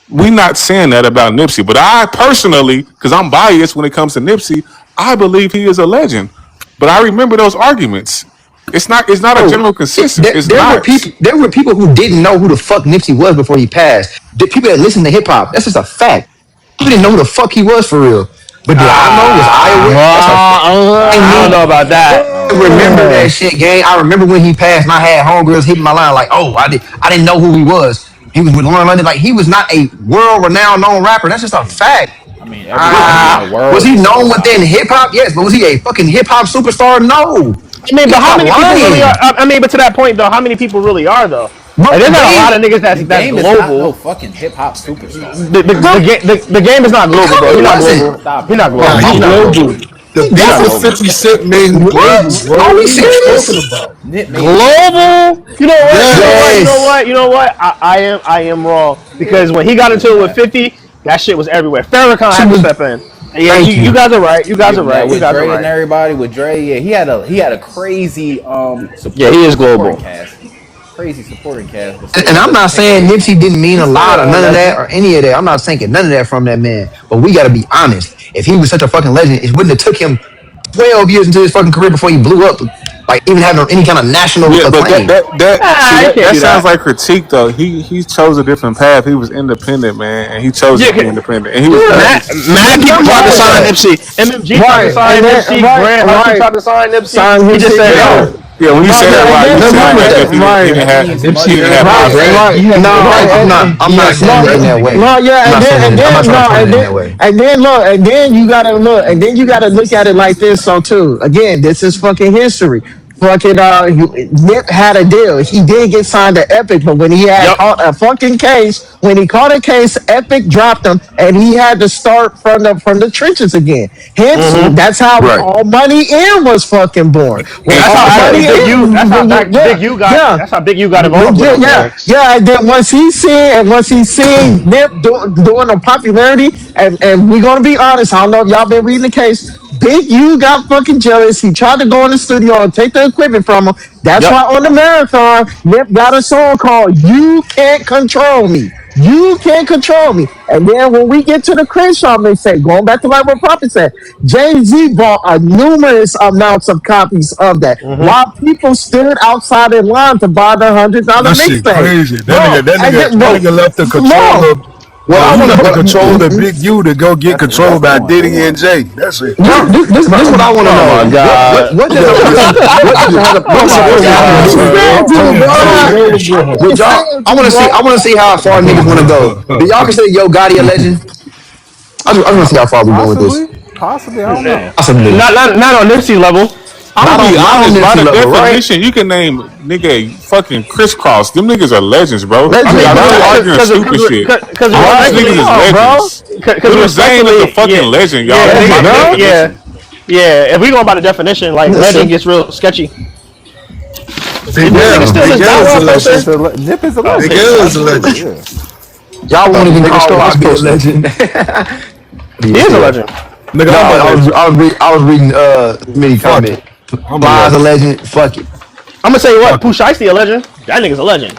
We not saying that about Nipsey, but I personally, because I'm biased when it comes to Nipsey, I believe he is a legend. But I remember those arguments. It's not a Bro, general consensus. It's there were not. people who didn't know who the fuck Nipsey was before he passed. The people that listen to hip hop, that's just a fact. People didn't know who the fuck he was for real. But did I know? Was I aware? That's a fact. I I don't knew. know about that. I don't I know about remember that. that shit, gang. I remember when he passed, and I had homegirls hitting my line like, "Oh, I didn't know who he was. He was with Lauren London. Like he was not a world renowned known rapper. That's just a fact. I mean, everybody in the Was world he just know known about within him. hip hop? Yes, but was he a fucking hip hop superstar? No. I mean, You but how stop many people really are? lying, I mean, but to that point though, how many people really are though? bro. Like, there's The not a lot game, of niggas The that's game is not no global. fucking hip hop superstar. bro. The game is not global, No, bro. he He's not wasn't. global. Stop He's it, not bro. Nah, global. I'm He's he not global. global. the He He's beef not with global. wasn't. 50 Cent made him global, What? Are bro. we What are you talking serious? about? Nip made him global. Global. You know what? You know what? You Yes. know Yes. what? You know what? I am wrong because when he got Give into him it with that. 50, that shit was everywhere. Farrakhan She had to was. step in. Yeah, Thank you you. guys are right. You guys Give are him that right. You with guys are Dre and right. everybody. With Dre, yeah, he had a crazy Yeah, he is supporting global. cast. crazy supporting cast, but And saying that I'm doesn't not take saying away. Nipsey didn't mean a He's still lot or a none of that legend. or any of that. I'm not thinking none of that from that man. But we got to be honest. If he was such a fucking legend, it wouldn't have took him 12 years into his fucking career before he blew up, like even having any kind of national Yeah, but acclaim. Ah, you can't that do sounds that. like critique though. He chose a different path. He was independent, man, and he chose to Yeah, be independent, and he was Yeah, happy. Mad people tried to sign yeah, Nipsey. MMG tried to right. sign And then Nipsey. Grand Hustle right. tried to sign Nipsey. Sign He him just shit, said Yeah, no. yeah. yeah. When you say that, Yeah, and right, you then sound look as if at he right. didn't have As he much didn't as have Grand high Right, said grade. he right. had No, good right. bars, I'm he not had saying good it in that resume. way. No, yeah, I'm not saying it. I'm not trying to frame it in that way. and then look, and then you gotta look at it like this. So too, again, this is fucking history. Fucking Nip had a deal. He did get signed to Epic, but when he had Yup. caught a fucking case, when he caught a case, Epic dropped him, and he had to start from the trenches again. Hence, that's how Right. All Money In was fucking born. When That's All how actually Money Big U. That's In, how yeah, Big U got. yeah. That's how Big U got involved with him, Yeah, man. yeah. And then once he seen Nip doing the popularity, and we're gonna be honest, I don't know if y'all been reading the case. Big U got fucking jealous. He tried to go in the studio and take the equipment from him. That's Yup. why on the marathon, Nip got a song called "You Can't Control Me." You can't control me. And then when we get to the Crenshaw mixtape, going back to like what Prophet said, Jay-Z bought a numerous amounts of copies of that while people stood outside in line to buy the $100 That shit mixtape. crazy. Bro, and then, That bro, nigga left the control bro, of What I he want left the control of to, Big U to go get That's control that's by going Diddy and hard. Jay. That shit bro, crazy. this what I want to Oh my know. god. What does a person, what Oh does a my person have to I'm god, do? bro. saying to you, bro. I'm With y'all, saying to you, I bro. want to see how far niggas want to go. Do y'all consider Yo Gotti a legend? I just want to see how far we going with this. Possibly, I don't know. Possibly. Not on Nipsey level. I'm gonna be Not on honest. By Nipsey the level, right? definition, you can name nigga fucking crisscross. Them niggas are legends, bro. I Legend, mean, Y'all really right? arguing stupid shit. because All these Right. niggas respectfully, is Come on, bro. legends. because Little Zane is a respectfully, fucking yeah, legend, y'all. yeah, That's by Legend, huh? yeah, definition. yeah. If we go by the definition, like Yes, legend sir. gets real sketchy. Did this nigga Miguel, steal his Miguel is a Bow Wow Nip legend. is poster? Nip is a Oh, legend. Miguel is a Absolutely, legend. yeah. Y'all won't even nigga call stole his Rocky a poster. legend. He is a Yeah. legend. Nigga, No, I'm a legend. I was reading mini Fuck comment. it. I'm a Fly's a legend. legend. Fuck it. I'm gonna tell you what, Fuck Pooh it. Shiesty a legend. That nigga's a legend.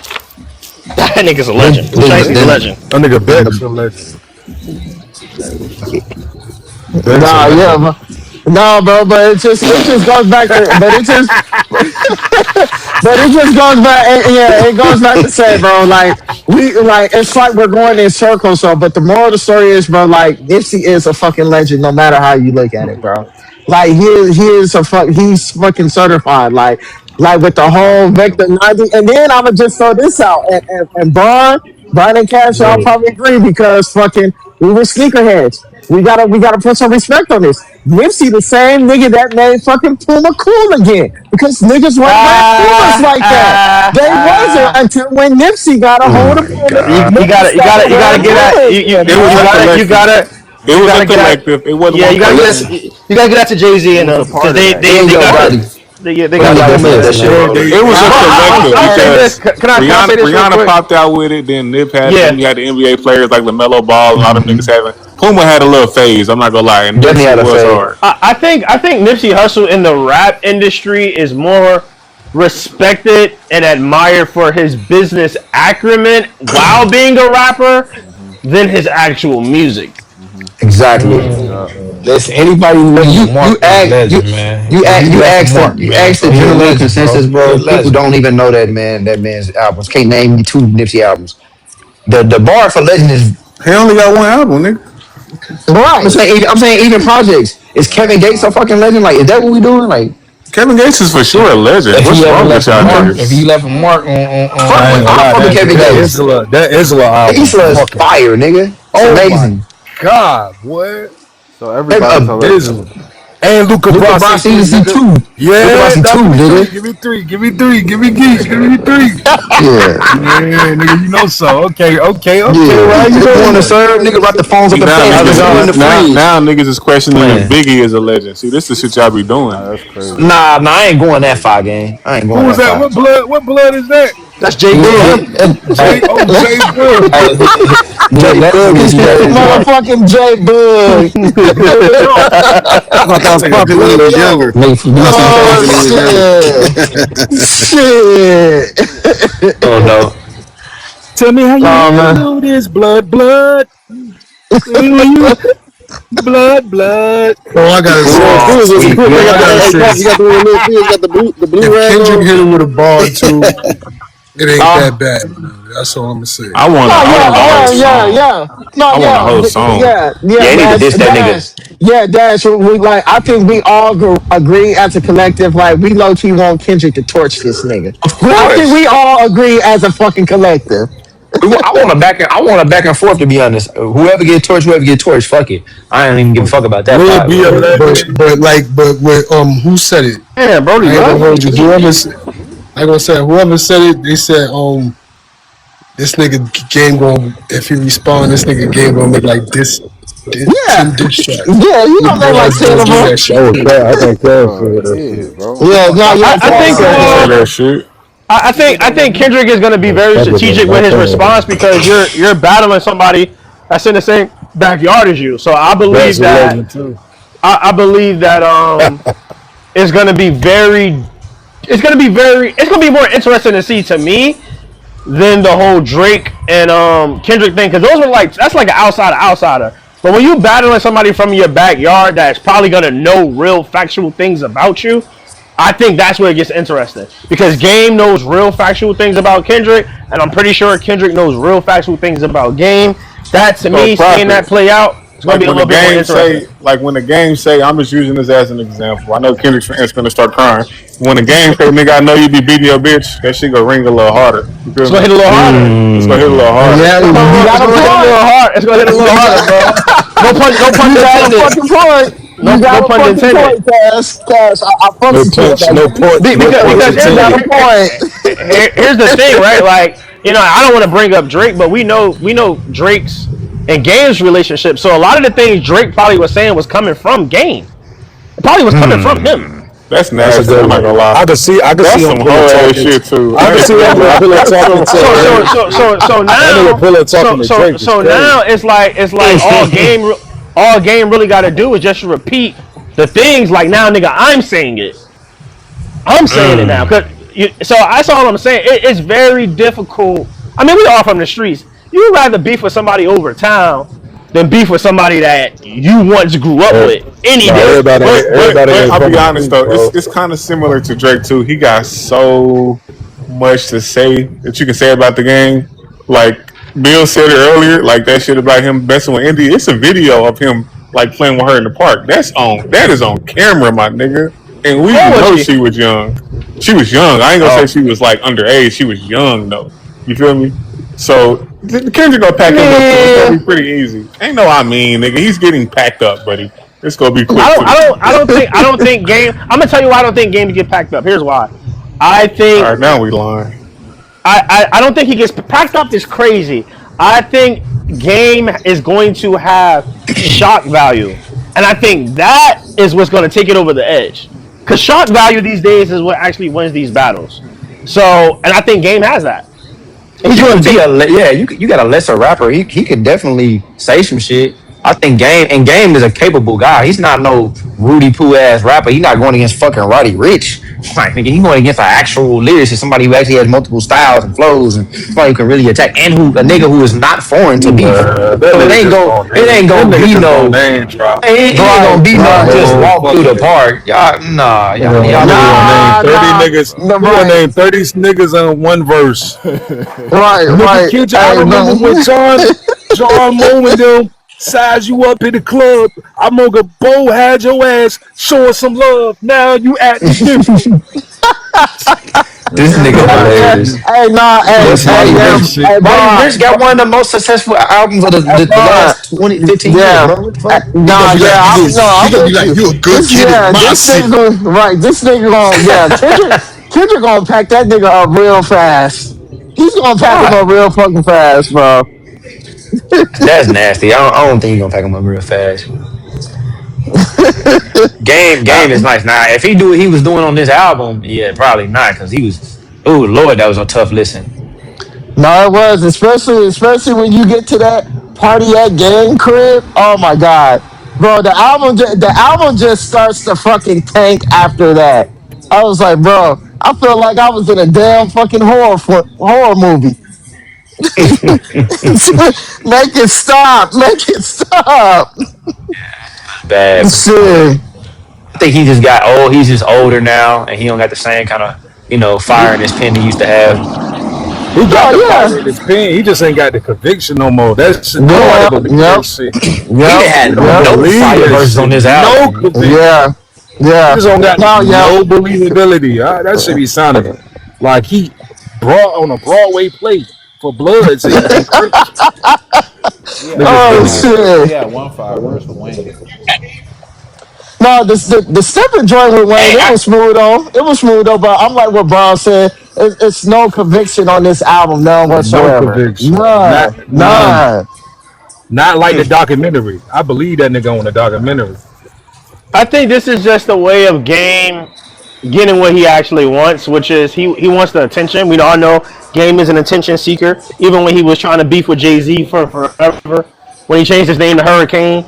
That nigga's a Then, legend. Pooh then, Shiesty's a then, legend. That nigga then Beck's a legend. Beck's a Nah, yeah, legend. bro. No, bro, but it just goes back to, but it just but it just goes back, yeah, it goes back to say, bro, like it's like we're going in circles. So, but the moral of the story is, bro, like Nipsey is a fucking legend, no matter how you look at it, bro. Like he is he's fucking certified, like with the whole Vector 90. And then I'ma just throw this out, and Brian and Cash, y'all Bro. probably agree because fucking we were sneakerheads. We gotta put some respect on this. Nipsey, the same nigga that made fucking Puma cool again, because niggas weren't wearing Pumas Ah, like that. ah, They wasn't ah. until when Nipsey got a oh hold of my Puma. god. Niggas started You gotta wearing get at Pumas again, It was a bro. collective. It you was a gotta get at, collective. It wasn't yeah, one person. you gotta get at to Jay Z He and was a them because part of that. And they Yo got Gotti. they Yo got the Gotti Pumas said that and shit. them. It was a collective I'll say this. because Can I say this real Rihanna quick? popped out with it. Then Nip had it. Then Yeah, you had the NBA players like LaMelo Ball and all them niggas Mhm. having. Puma had a little phase. I'm not gonna lie, and that Definitely shit had a was fade. hard. I think Nipsey Hussle in the rap industry is more respected and admired for his business acumen while being a rapper than his actual music. Exactly. Yeah. Listen, anybody who But leave a mark is a legend, man. He left a mark, you man. ask So the he a general legend, bro. consensus, He a bro. People legend. don't even know that man's albums. Can't name me two Nipsey albums. The bar for legend is. He only got one album, nigga. Right. I'm saying even projects. Is Kevin Gates a fucking legend? Like, is that what we doing? Like, Kevin Gates is for sure a legend. If What's he ever wrong with left a y'all mark, if he niggas? left a mark fuck I with ain't gonna on lie. Kevin Gates. That Isla album is Isla is fucking. fire, nigga. It's Oh my amazing. god, boy. So everybody's a legend. Isla. And Luca Luca Brasi Brasi too, is nigga. two. Luca Yeah, Brasi now two, give me three. nigga. Give me three. Give me three. Give me geese. Give me three. Yeah. Yeah, nigga, you know so. Okay, Yeah, right? You nigga know want to so. serve, nigga write the phones up See the now pants, How's it nigga put it in going? the fridge. now niggas is questioning if Man, Biggie is a legend. See, this is the shit y'all be doing. Nah, that's crazy. nah, I ain't going that far, gang. I ain't Who going was that that? far. What blood is that? That's Jay Yeah, Bug. Jay Bug. hey, Jay that Bug nigga's is crazy. crazy. Motherfucking J Bug. I thought that was popping when he Yo, was younger. Nipsey Popping Oh Hussle. when he was younger. shit. Shit. Oh no. Tell me how you Oh man. handle this blood. Ooh, blood. Oh, I gotta When Lil say, Oh, Fizz was sweet. quick, yo, they got I the gotta hey say, Cap, you got the way Lil Fizz got the blue if rag Kendrick on. hit him with a bar too, it ain't Uh, that bad, man. That's all I'm gonna say. no, I yeah, want a whole song. yeah. No, I want a yeah, whole song. Yeah, he need to diss that nigga. Dash. We like. I think we all agree as a collective. Like we low key want Kendrick to torch this nigga. Of I think we course. all agree as a fucking collective. I want a back and forth to be honest. Whoever get torched, whoever get torched, fuck it. I don't even give a fuck about that Will part. be a legend. But when who said it? Damn, Brody I ain't gonna left. hold you. I ain't gonna say whoever said it. They said this nigga game going if he respond, this nigga game gonna make like this Yeah, 10 diss tracks. yeah. You His know they bro like ass ten gonna of do them. that shit. That was bad. I think Kev said that Yeah, shit. bro. Yeah, no, yeah. I Cat think I said ain't say that. that shit. I think Kendrick is going to be very That was a strategic with his bad. response because you're battling somebody that's in the same backyard as you. So I that's believe a that legend too. I believe that it's going to be very it's going to be more interesting to see to me than the whole Drake and Kendrick thing because those were like that's like an outsider. But when you battling somebody from your backyard that's probably going to know real factual things about you, I think that's where it gets interesting because Game knows real factual things about Kendrick, and I'm pretty sure Kendrick knows real factual things about Game. That to So me, seeing that profit. play out, it's gonna Like be a when the little bit more game interesting. say, I'm just using this as an example. I know Kendrick's fans gonna start crying. When the game say, nigga, I know you be beating your bitch, that shit gonna ring a little harder. You feel It's gonna me? hit a little harder. It's gonna hit a little harder. Yeah, you It's got a gonna hit a little point. hard. It's gonna hit a little harder, bro. No pun You got a intended. fucking point. No, You no got a pun fucking intended. point, Cass. I fucks No with you on punch, that. no punch, no punch Because You got intended. a point. here's the thing, right? Like, I don't want to bring up Drake, but we know Drake's and Game's relationship. So a lot of the things Drake probably was saying was coming from Game. It probably was coming from him. That's That's a nasty. good I'm not one. gonna lie. I could see That's him some pillow whole ass talking. shit too. I I could ain't see gonna that nigga lie. pillow talking to So that nigga now pillow talking to so Drake is so crazy. now it's like all game really got to do is just repeat the things like now nigga I'm saying it now cuz so that's all I'm saying. It's very difficult. I mean, we are from the streets. You'd rather beef with somebody over town than beef with somebody that you once grew up Eh, with any No, day. everybody But ain't I'll from be the honest streets, though, bro. it's kind of similar to Drake too. He got so much to say that you can say about the game. Like Bill said it earlier, like that shit about him messing with Indy. It's a video of him like playing with her in the park. That is on camera, my nigga. And How we old was know she? she was young. She was young. I ain't gonna say Oh, she was like underage. She was young though. You feel me? So Kendrick gonna pack him up too. It's gonna yeah. be pretty easy. Ain't no I mean, nigga. He's getting packed up, buddy. It's gonna be quick I don't, too. I don't, I don't think game. I'm gonna tell you why I don't think game get packed up. Here's why. I All think right, now we lying. I don't think he gets packed up. Is crazy. I think game is going to have shock value, and I think that is what's going to take it over the edge. Because shock value these days is what actually wins these battles. So, and I think game has that. He's He's going gonna to be take. you got a lesser rapper. He could definitely say some shit. I think Game is a capable guy. He's not no Rudy Poo ass rapper. He's not going against fucking Roddy Rich. Like nigga, he's going against an actual lyricist, somebody who actually has multiple styles and flows and somebody who can really attack and who a nigga who is not foreign to beef. That So nigga just gonna it name. ain't That gonna nigga be just gonna no name drop. it ain't Right, gonna be no right. The just whole walk through the fucking nigga. park. Y'all Nigga niggas gonna name Nah, 30 nah. niggas. No, He gonna right, name 30 niggas on one verse. Nigga right. Kendrick, I Hey, remember when no. John Moe and them size you up in the club. I'm gonna Bo had your ass showing some love. Now you acting different. this nigga Yeah. hilarious. Hey, nah. That Hey, Roddy yeah. Rich shit. Hey, Roddy Rich got one of the most successful albums of the Brian. last 20 15 years, Yeah. bro. What the fuck? He gonna Nah, be yeah. like, No, he I'm gonna be with like, you. you a good kid in my This nigga city. going right. This nigga going yeah. Kendrick gonna pack that nigga up real fast. He's gonna pack him Why? up real fucking fast, bro. That's nasty. I don't think he's gonna pack him up real fast. Game Uh, is nice. Now, if he do what he was doing on this album, yeah, probably not, because he was. Oh Lord, that was a tough listen. No, it was, especially when you get to that party at gang crib. Oh my god, bro, the album just starts to fucking tank after that. I was like, bro, I feel like I was in a damn fucking horror movie. Make it stop, make it stop. Bad. Shit. I think he just got old. He's just older now, and he don't got the same kind of fire in his pen he used to have. He got the Oh fire in his pen. He just ain't got the conviction no more. That's yeah, nobody believe yep, that shit. He done yep, had Don't yep, no believe fire that verses on shit. this No album. conviction. yeah, He yeah. just don't got No, yeah. no believability. That should be sounding like he brought on a Broadway play for blood so he can preach. Niggas Oh crazy. shit. He had one fire verse with Wayne. No, the stepping joint with Hey, Wayne, it was smooth though. It was smooth though, but I'm like what Brown said. It's no conviction on this album, none No whatsoever. conviction. None, None. none. Not like the documentary. I believe that nigga on the documentary. I think this is just a way of Game getting what he actually wants, which is he wants the attention. We all know Game is an attention seeker. Even when he was trying to beef with Jay Z for forever, when he changed his name to Hurricane.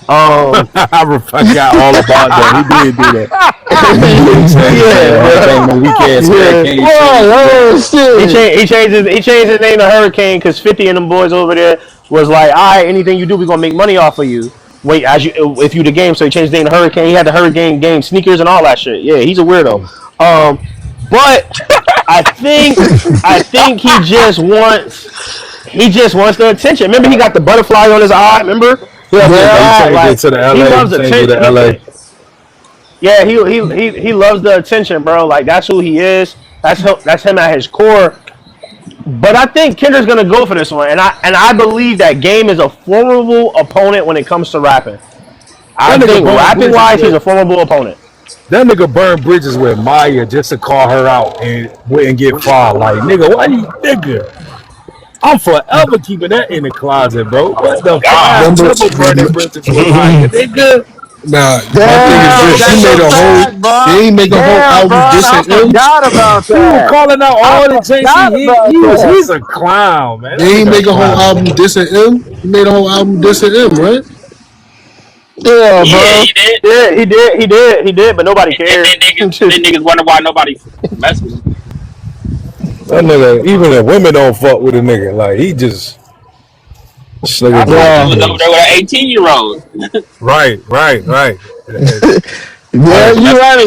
Um, I forgot all about that. He did do that. He did change his name to yeah, Hurricane on weak ass Yeah. hurricane shit. Whoa, oh shit. he changed his name to Hurricane because 50 and them boys over there was like, all right, anything you do, we gonna make money off of you. Wait, as you if you the game, so he changed his name to Hurricane. He had the Hurricane game sneakers and all that shit. Yeah, he's a weirdo. But I think he just wants the attention. Remember, he got the butterfly on his eye. Remember, he has his He eye. changed it Like to the he LA. He loves changed it attention. to LA. Yeah, he loves the attention, bro. Like that's who he is. That's him at his core. But I think Kendrick's gonna go for this one, and I believe that Game is a formidable opponent when it comes to rapping. I That nigga think burned rapping bridges wise, he's a with formidable opponent. that nigga burned bridges with Maya just to call her out and wouldn't get fired. Like nigga, why you nigga? I'm forever keeping that in the closet, bro. What the fuck? I Remember, triple burning bridges with Maya, nigga. nah, my thing is Damn, this. He that's made a a whole, fact, bro. he ain't make a whole Damn, bro. album I dissing him. forgot about He was that. calling out I all the JC. forgot about He's that. a clown, man. That They ain't nigga a make a whole clown, album man. dissing him. He made a whole album dissing him, right? Yeah, yeah, bro. he did. Yeah, he did, but nobody And cared. then niggas wonder why nobody mess with him. That nigga, even the women don't fuck with a nigga. Like he just this nigga I feel like he Yeah. was over there with an 18-year-old. right. Yeah, I'm Right. gonna you mess with right. the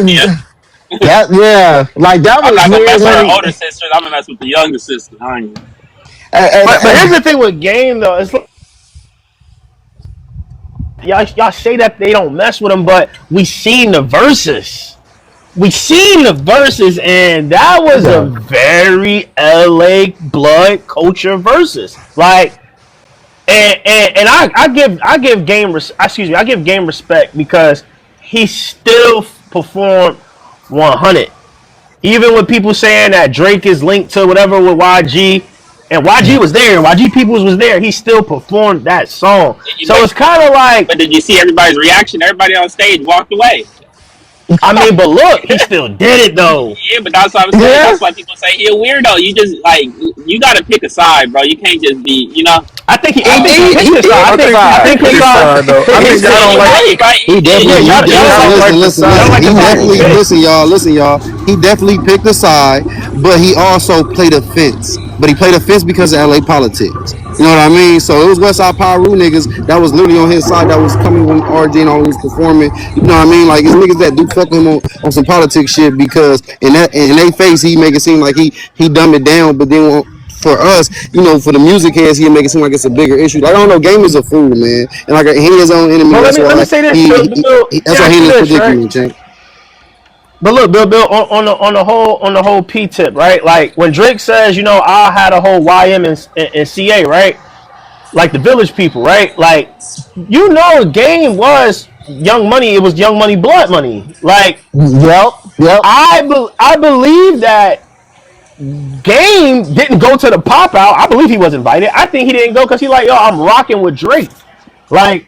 Yeah. Like that I'm was not gonna weird mess with when her he older sister. I'm gonna mess with the younger sister. I ain't. But here's and the thing with Game though, it's like, y'all say that they don't mess with him, but we seen the verses. We seen the verses, and that was a yeah. very LA blood culture versus. Like, and I give Game I give Game respect because he still performed 100. Even with people saying that Drake is linked to whatever with YG, and YG was there, YG Peoples was there, he still performed that song. Did you So it's kind of like, but did you see everybody's reaction? Everybody on stage walked away. I mean, but look, he still did it though. Yeah, but that's what I'm saying. Yeah. That's why people say he a weirdo. You just like you got to pick a side, bro. You can't just be, you know. I think he picked his side. I think his side. I think y'all don't like. He Yeah, definitely, y'all don't like the listen. y'all like He the side he definitely, picked. listen, y'all. He definitely picked a side, but he also played a fence. But he played a fence because of LA politics. You know what I mean? So it was Westside Pyru niggas that was literally on his side that was coming when RJ and all was performing. You know what I mean? Like it's niggas that do fuck with him on some politics shit because in they face he make it seem like he dumb it down, but then for us, you know, for the music heads, he'll make it seem like it's a bigger issue. Like I don't know, Game is a fool, man, and like he his own enemy. But That's let me why say this, Bill. that's Yeah, why I he see in this this, right? predicament, Jake. But look, Bill, on the whole P tip, right? Like when Drake says, you know, I had a whole YM and CA, right? Like the Village People, right? Like you know, Game was Young Money. It was Young Money, Blood Money. Like Yep. Yep. I believe that Game didn't go to the pop out. I believe he was invited. I think he didn't go because he like, yo, I'm rocking with Drake. Like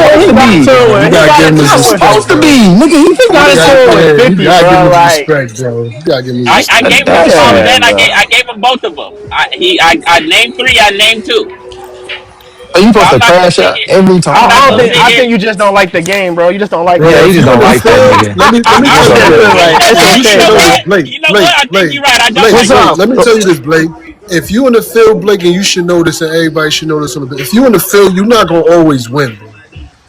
Yeah, He he got be. into Bro, you it. He gotta got give him into his it with. respect, Supposed to bro. be, nigga. He He got got into it. it with You 50, gotta give him bro. his Like, respect, bro. You gotta give him his I respect. gave him his That's props yeah, and bro. I gave him both of them. I named three. I named two. Are you So supposed I'm to not gonna crash sit out here. every I'm time, not I don't gonna bro? think. sit I here. think you just don't like the game, bro. You just don't like Yeah, Bro, the. he if just you don't like that understand, nigga. let me I tell was you just this. feeling like You know it's what? If you You okay, know show bro. this, what? Blake, You know what? Blake, I think Blake, you're right. I don't Blake, What's like the Blake. up? Let game. me tell you this, Blake. if you in the field, Blake, and you should know this, and everybody should know this on the. If you in the field, you're not gonna always win, bro.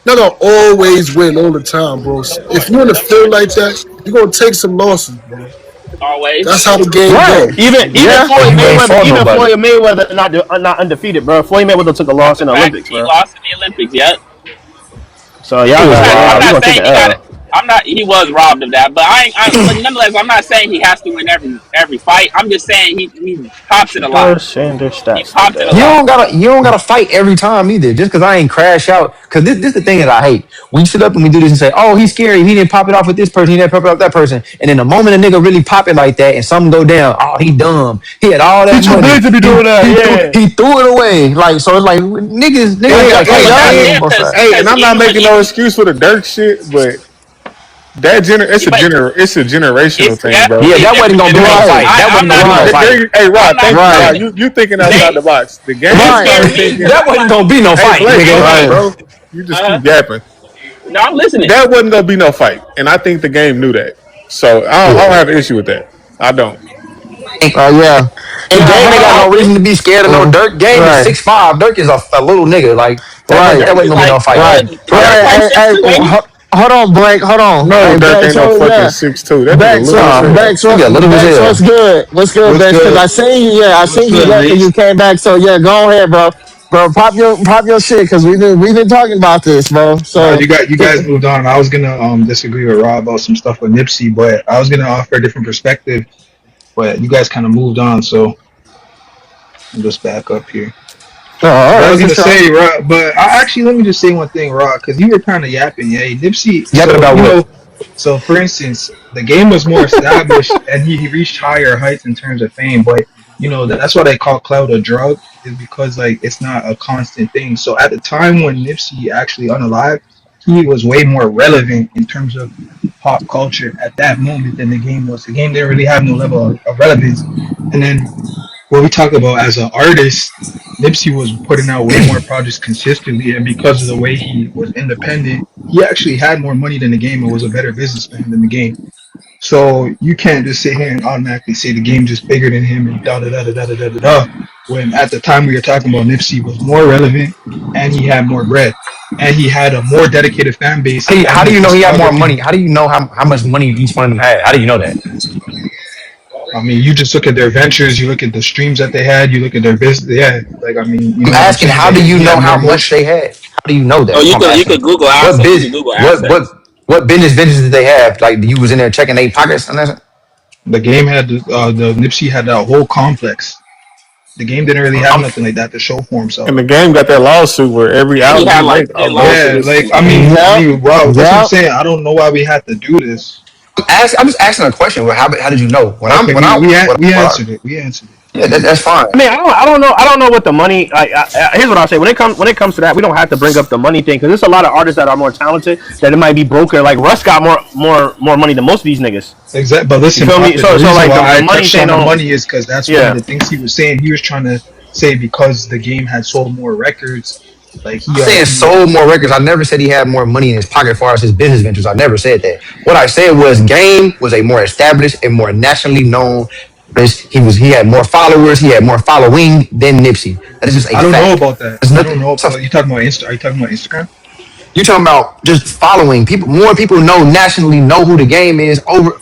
You're not gonna always win all the time, bro. If you're in the field like that, you're gonna take some losses, bro. That's Always. how the game Right. goes. Even Yeah, and Floyd you ain't Mayweather, fought even nobody. Floyd Mayweather not undefeated, bro. Floyd Mayweather took a That's loss a in the fact. Olympics, He bro. lost in the Olympics. Yep. So y'all He was got I'm y'all. You robbed. not gonna take saying the he got it. L. I'm not. He was robbed of that, but but nonetheless, I'm not saying he has to win every fight. I'm just saying he pops it She a lot. does send her He stats pops it a You today. lot. don't gotta fight every time either. Just because I ain't crash out. Because this the thing that I hate. We sit up and we do this and say, "Oh, he's scary. He didn't pop it off with this person. He didn't pop it off with that person." And then the moment a nigga really pop it like that and something go down, oh, he dumb. He had all He that too money. big to be doing that. Yeah. He threw it away. Like so, it's like niggas Hey, gotta No, hey, catch but that's y'all. game fair before fast. Hey, and because I'm not even when making no even excuse for the Dirk shit, but but it's a generational it's thing, bro. Yeah, definitely a that wasn't different gonna be no generation. Right, fight. That I'm wasn't gonna not be no right, fight. Hey, I'm Rod, not right, you disputing. you thinking outside They the box. The they game scare started me right, because thinking. That I'm wasn't like, gonna be no Hey, fight, Blake, hold nigga. on, right. bro. You just uh, keep yapping. no, I'm listening. That wasn't gonna be no fight, and I think the game knew that. So I don't Yeah. have an issue with that. I don't. Yeah. And Now, Game hold ain't got on. no reason to be scared of no Dirk. Game is Right, 6'5". Dirk is a little nigga. Like right, that Dirk wasn't is gonna be no like fight. right, Probably. Dirk like right. six two, ain't he? Hold on, Blake. Hold on. No, Hey, Dirk Bex. ain't no So fucking yeah, 6'2". That nigga Bex. little as hell. That nigga little as Bex. What's hell. good? What's good, What's Bex? Because good? I seen you. Yeah, I What's seen you good, left and you Mace? came back. So yeah, go ahead, bro. Bro, pop your shit because we've been talking about this, bro. No, So you guys moved on. I was gonna disagree with Rob about some stuff with Nipsey, but I was gonna offer a different perspective. But you guys kind of moved on, so I'll just back up here. all But I right, was for gonna sure. say, Rob, but actually let me just say one thing, Rob, because you were kind of yapping, yeah. Nipsey, Yapping so about what? so for instance, the game was more established, and he reached higher heights in terms of fame. But that's what I call clout a drug, is because like it's not a constant thing. So at the time when Nipsey actually unalived, he was way more relevant in terms of pop culture at that moment than the game was. The game didn't really have no level of relevance, and then what we talk about as an artist, Nipsey was putting out way more projects consistently, and because of the way he was independent, he actually had more money than the game and was a better businessman than the game. So you can't just sit here and automatically say the game just bigger than him and da da da da da da da da. Da. When at the time we were talking about, Nipsey was more relevant and he had more bread and he had a more dedicated fan base and How do his you know he had more discography. money? How do you know how much money each one of them had? How do you know that? I mean, you just look at their ventures, you look at the streams that they had, you look at their business. Yeah, like I mean, you I'm know what I'm asking, saying? how do you He know had more how much motion. they had? How do you know that? Oh, That's you what I'm could asking. Google What assets. You could biz? Google assets. What business ventures did they have? Like you was in there checking their pockets and that. The game had the Nipsey had that whole complex. The game didn't really have nothing like that to show for himself. And the game got that lawsuit where every And he album had he like make 10 goes to Yeah, this lawsuits. like shit. Yep, wow, that's what I'm yep. saying. I don't know why we had to do this. I'm just asking a question. How did you know? Okay, we answered it. We answered it. Yeah, that's fine. I mean, I don't know what the money. Like, here's what I'll say: when it comes to that, we don't have to bring up the money thing because there's a lot of artists that are more talented that it might be broken. Like Russ got more money than most of these niggas. Exactly. But You listen, feel me? Prophet, the So reason like why the I money touched thing on the don't. money is because that's one of Yeah. the things he was saying. He was trying to say because the game had sold more records, like I'm saying sold more records. I never said he had more money in his pocket as far as his business ventures. I never said that. What I said was Game was a more established and more nationally known artist. He had more followers. He had more following than Nipsey. That is just a I don't know fact. about that. There's I nothing. don't know. You talking about Insta? Are you talking about Instagram? You're talking about just following people. More people know nationally know who the Game is over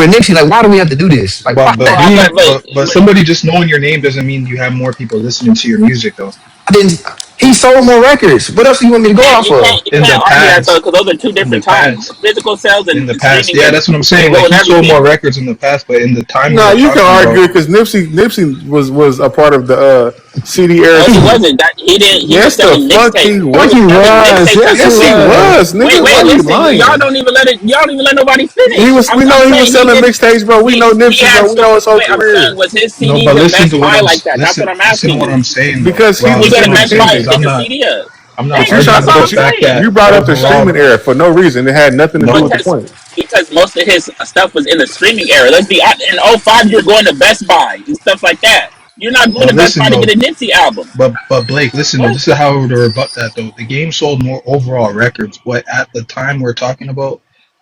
Nipsey. Like, why do we have to do this? Like, why? But Oh, being but but somebody just knowing your name doesn't mean you have more people listening to your music though. I didn't. He sold more records. What else do you want me to go off of? you In the can't argue that though past, because those are two in the different times. past, Physical sales in and the past, streaming yeah, is that's what I'm can saying. go Like with he sold everything. more records in the past, but in the time No, we're you can talking argue about, because Nipsey was a part of the CD era No, he too. wasn't. That he didn't. He was Yes, the selling fuck mixtapes. he He Like was. was he selling was. mixtapes and Yes, he Yes, he CDs. was. was, nigga. Why Wait, you listen. Y'all lying? don't even let it. Y'all don't even let nobody He finish. was. We I'm know he was saying he selling did. mixtapes, bro. We know He Nipsey, had bro. We know his whole wait. I'm saying career. was his no, CDs but the listen best to what buy like that? That's what I'm listen to asking what you. I'm saying though, Because he Rob. Was was it Listen the to what I'm best saying buy because independent. independent? I'm not But you Thank you. tried arguing That's with all the I'm but fact saying. that you brought up the streaming overall, era for no reason. It had nothing to do with no. the Because point. most of his stuff was in the streaming era. Let's be honest. In '05, you're going to Best Buy and stuff like that. You're not going But to Best listen Buy to get though, a Nipsey album. but Blake, listen though. What? This is how I would rebut that though. The game sold more overall records, but at the time we're talking about,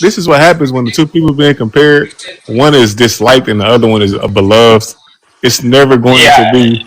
This is what happens when the two people being compared. One is disliked and the other one is beloved. It's never going to Yeah, be.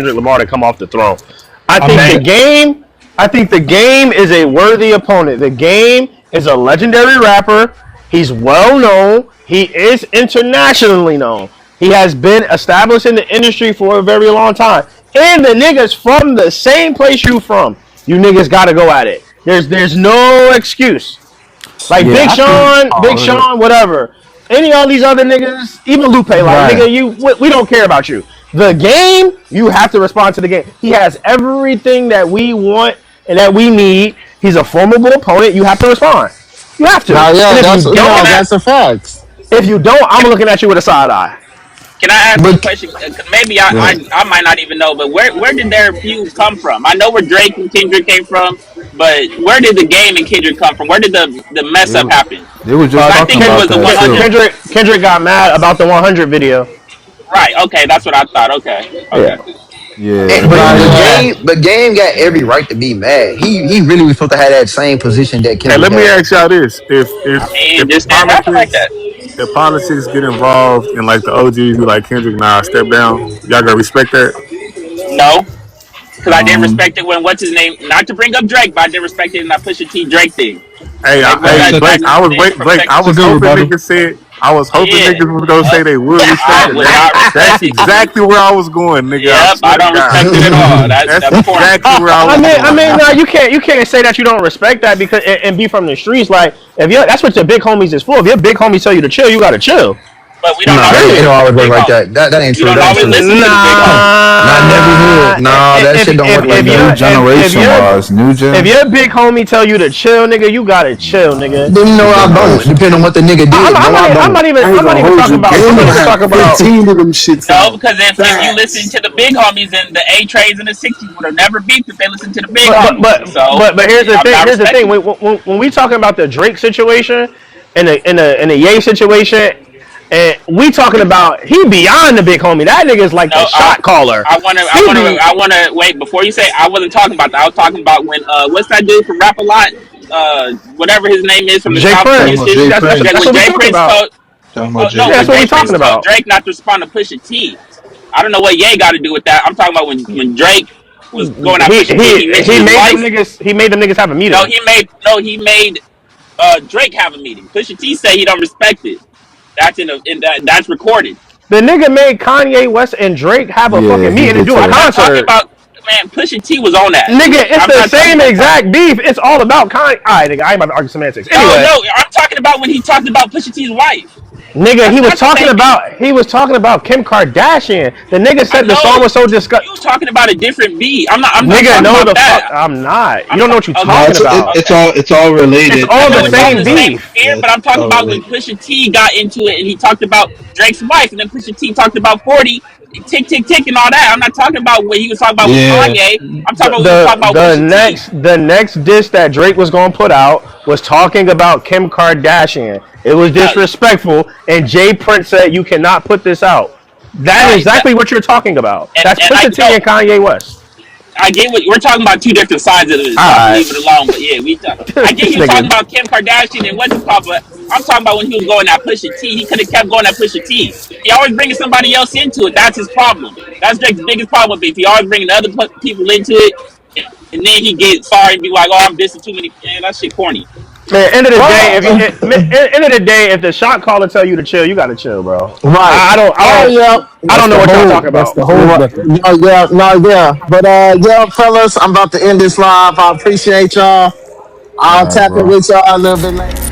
Kendrick Lamar to come off the throne. I I'm think not. the game is a worthy opponent. The game is a legendary rapper. He's well known. He is internationally known. He has been established in the industry for a very long time. And the niggas from the same place you from. You niggas gotta go at it. There's no excuse. Like Yeah, I think. Big Oh, Sean, whatever. Any of these other niggas, even Lupe, like right. nigga, we don't care about you. The game, you have to respond to the game. He has everything that we want and that we need, He's a formidable opponent. You have to respond. You have to. Now, And yeah, if you that's don't, that's a fact. I'm looking at you with a side eye. Can I ask you a But question? 'Cause maybe I might not even know, but where did their feud come from? I know where Drake and Kendrick came from, but where did the game and Kendrick come from? Where did the mess up happen? They were just Because I talking think it about was the that too. 100. Kendrick got mad about the 100 video. Right. Okay, that's what I thought. Okay. Yeah. Okay. Yeah, nah, yeah. But game got every right to be mad. He really was supposed to have that same position that Hey, Kendrick let me had. ask y'all this: I mean, if just didn't happen like politics that. if politics get involved and like the OGs who like Kendrick now step down, y'all gonna respect that? No, because I didn't respect it when what's his name? Not to bring up Drake, but I didn't respect it in that Pusha T Drake thing. Like what Hey, that Blake, that thing from I It's a Texas. was good hoping rebuttal. niggas said, I was hoping Yeah. niggas was gonna say they would respect I it. would not That's respect it because exactly where I was going, nigga. I yep, I swear to don't God, respect it at all. that's That's corny. exactly where I was going. No, you can't say that you don't respect that because and be from the streets. Like if you that's what your big homies is for. If your big homies tell you to chill, you gotta chill. But we don't No, always it Period. don't listen to always the work big like homies. that. That ain't We true. don't That ain't always true. listen to the big homies. Not in every hood. No, that shit don't work like If new that. generation wise, new if gen. your big homie tell you to chill, nigga, you gotta chill, nigga. Then no, It's I don't. different. Depending on what the nigga did. No, I don't. I ain't I'm not gonna even hold talking you. about. I'm Game not even had talking about. 15 of them shits No, out. because if you listen Facts. to the big homies and the A trays in the '60s would have never beefed if they listened to the big But but homies. but So but here's the I'm thing. not Here's the thing. respecting it. When we talking about the Drake situation and the Ye situation, and we talking about he beyond the big homie. That nigga is like the No, shot caller. He be I wanna wait before you say. I wasn't talking about that. I was talking about when what's that dude from Rap a Lot? Whatever his name is from the Jay South Talking Korean about Prince. shit. Jay When Prince. That's what we Jay talking Prince about. told, Talking about oh Jay no, Yeah, that's when what we Jay Prince. Prince talking told about. Drake not to respond to Pusha T. I don't know what Ye got to do with that. I'm talking about when Drake was going at Pusha T. He mentioned He his made them wife. niggas. He made them niggas have a No, meeting. he made Drake have a meeting. Pusha T say he don't respect it. That's that's recorded. The nigga made Kanye West and Drake have a Yeah, fucking he meeting to did do a I'm too. not talking concert. about man. Pusha T was on that. Nigga, it's I'm the not talking same about Kanye. exact beef. It's all about Kanye. Alright, nigga, I ain't about to argue semantics. No, Anyway, no, I'm talking about when he talked about Pusha T's wife. nigga, That's not the same beef. he was talking about Kim Kardashian. The nigga I said the song know was so disgust. you talking about a different beef. I'm not Nigga, talking no, about the fuck, that. I'm not. You I'm don't know what talking. you Okay, No, talking about. okay. it's all It's related. I all It's the know all it's all same the related. same beef. spirit, Yeah, but I'm it's talking all about when related. Pusha T got into it and he talked about Drake's wife, and then Pusha T talked about 40, tick, tick, tick, and all that. I'm not talking about what he was talking about with Yeah, Kanye. I'm talking about what he was talking about with Pusha T. The next diss that Drake was gonna put out was talking about Kim Kardashian. It was Yeah, disrespectful, and Jay Prince said you cannot put this out. That is right. exactly what you're talking about. That's And I Pusha T know and Kanye West. I get what we're talking about two different sides of this, so I'm gonna Alright. leave it alone. But yeah, we talk. I get This he was talking nigga. about Kim Kardashian and what's it called, but I'm talking about when he was going at Pusha T. He could have kept going at Pusha T. He always bringing somebody else into it. That's his problem. That's Drake's biggest problem. If he always bringing other people into it, and then he get sorry and be like, "Oh, I'm dissing too many." Man, that shit corny. Man, end of the day, well, end of the day, if the shot caller tell you to chill, you gotta chill, bro. right. Oh yeah, I That's don't know the what y'all whole. talking That's about. the whole method. yeah, yeah, no, yeah. But yeah, fellas, I'm about to end this live. I appreciate y'all. All I'll right, tap in bro. with y'all a little bit later.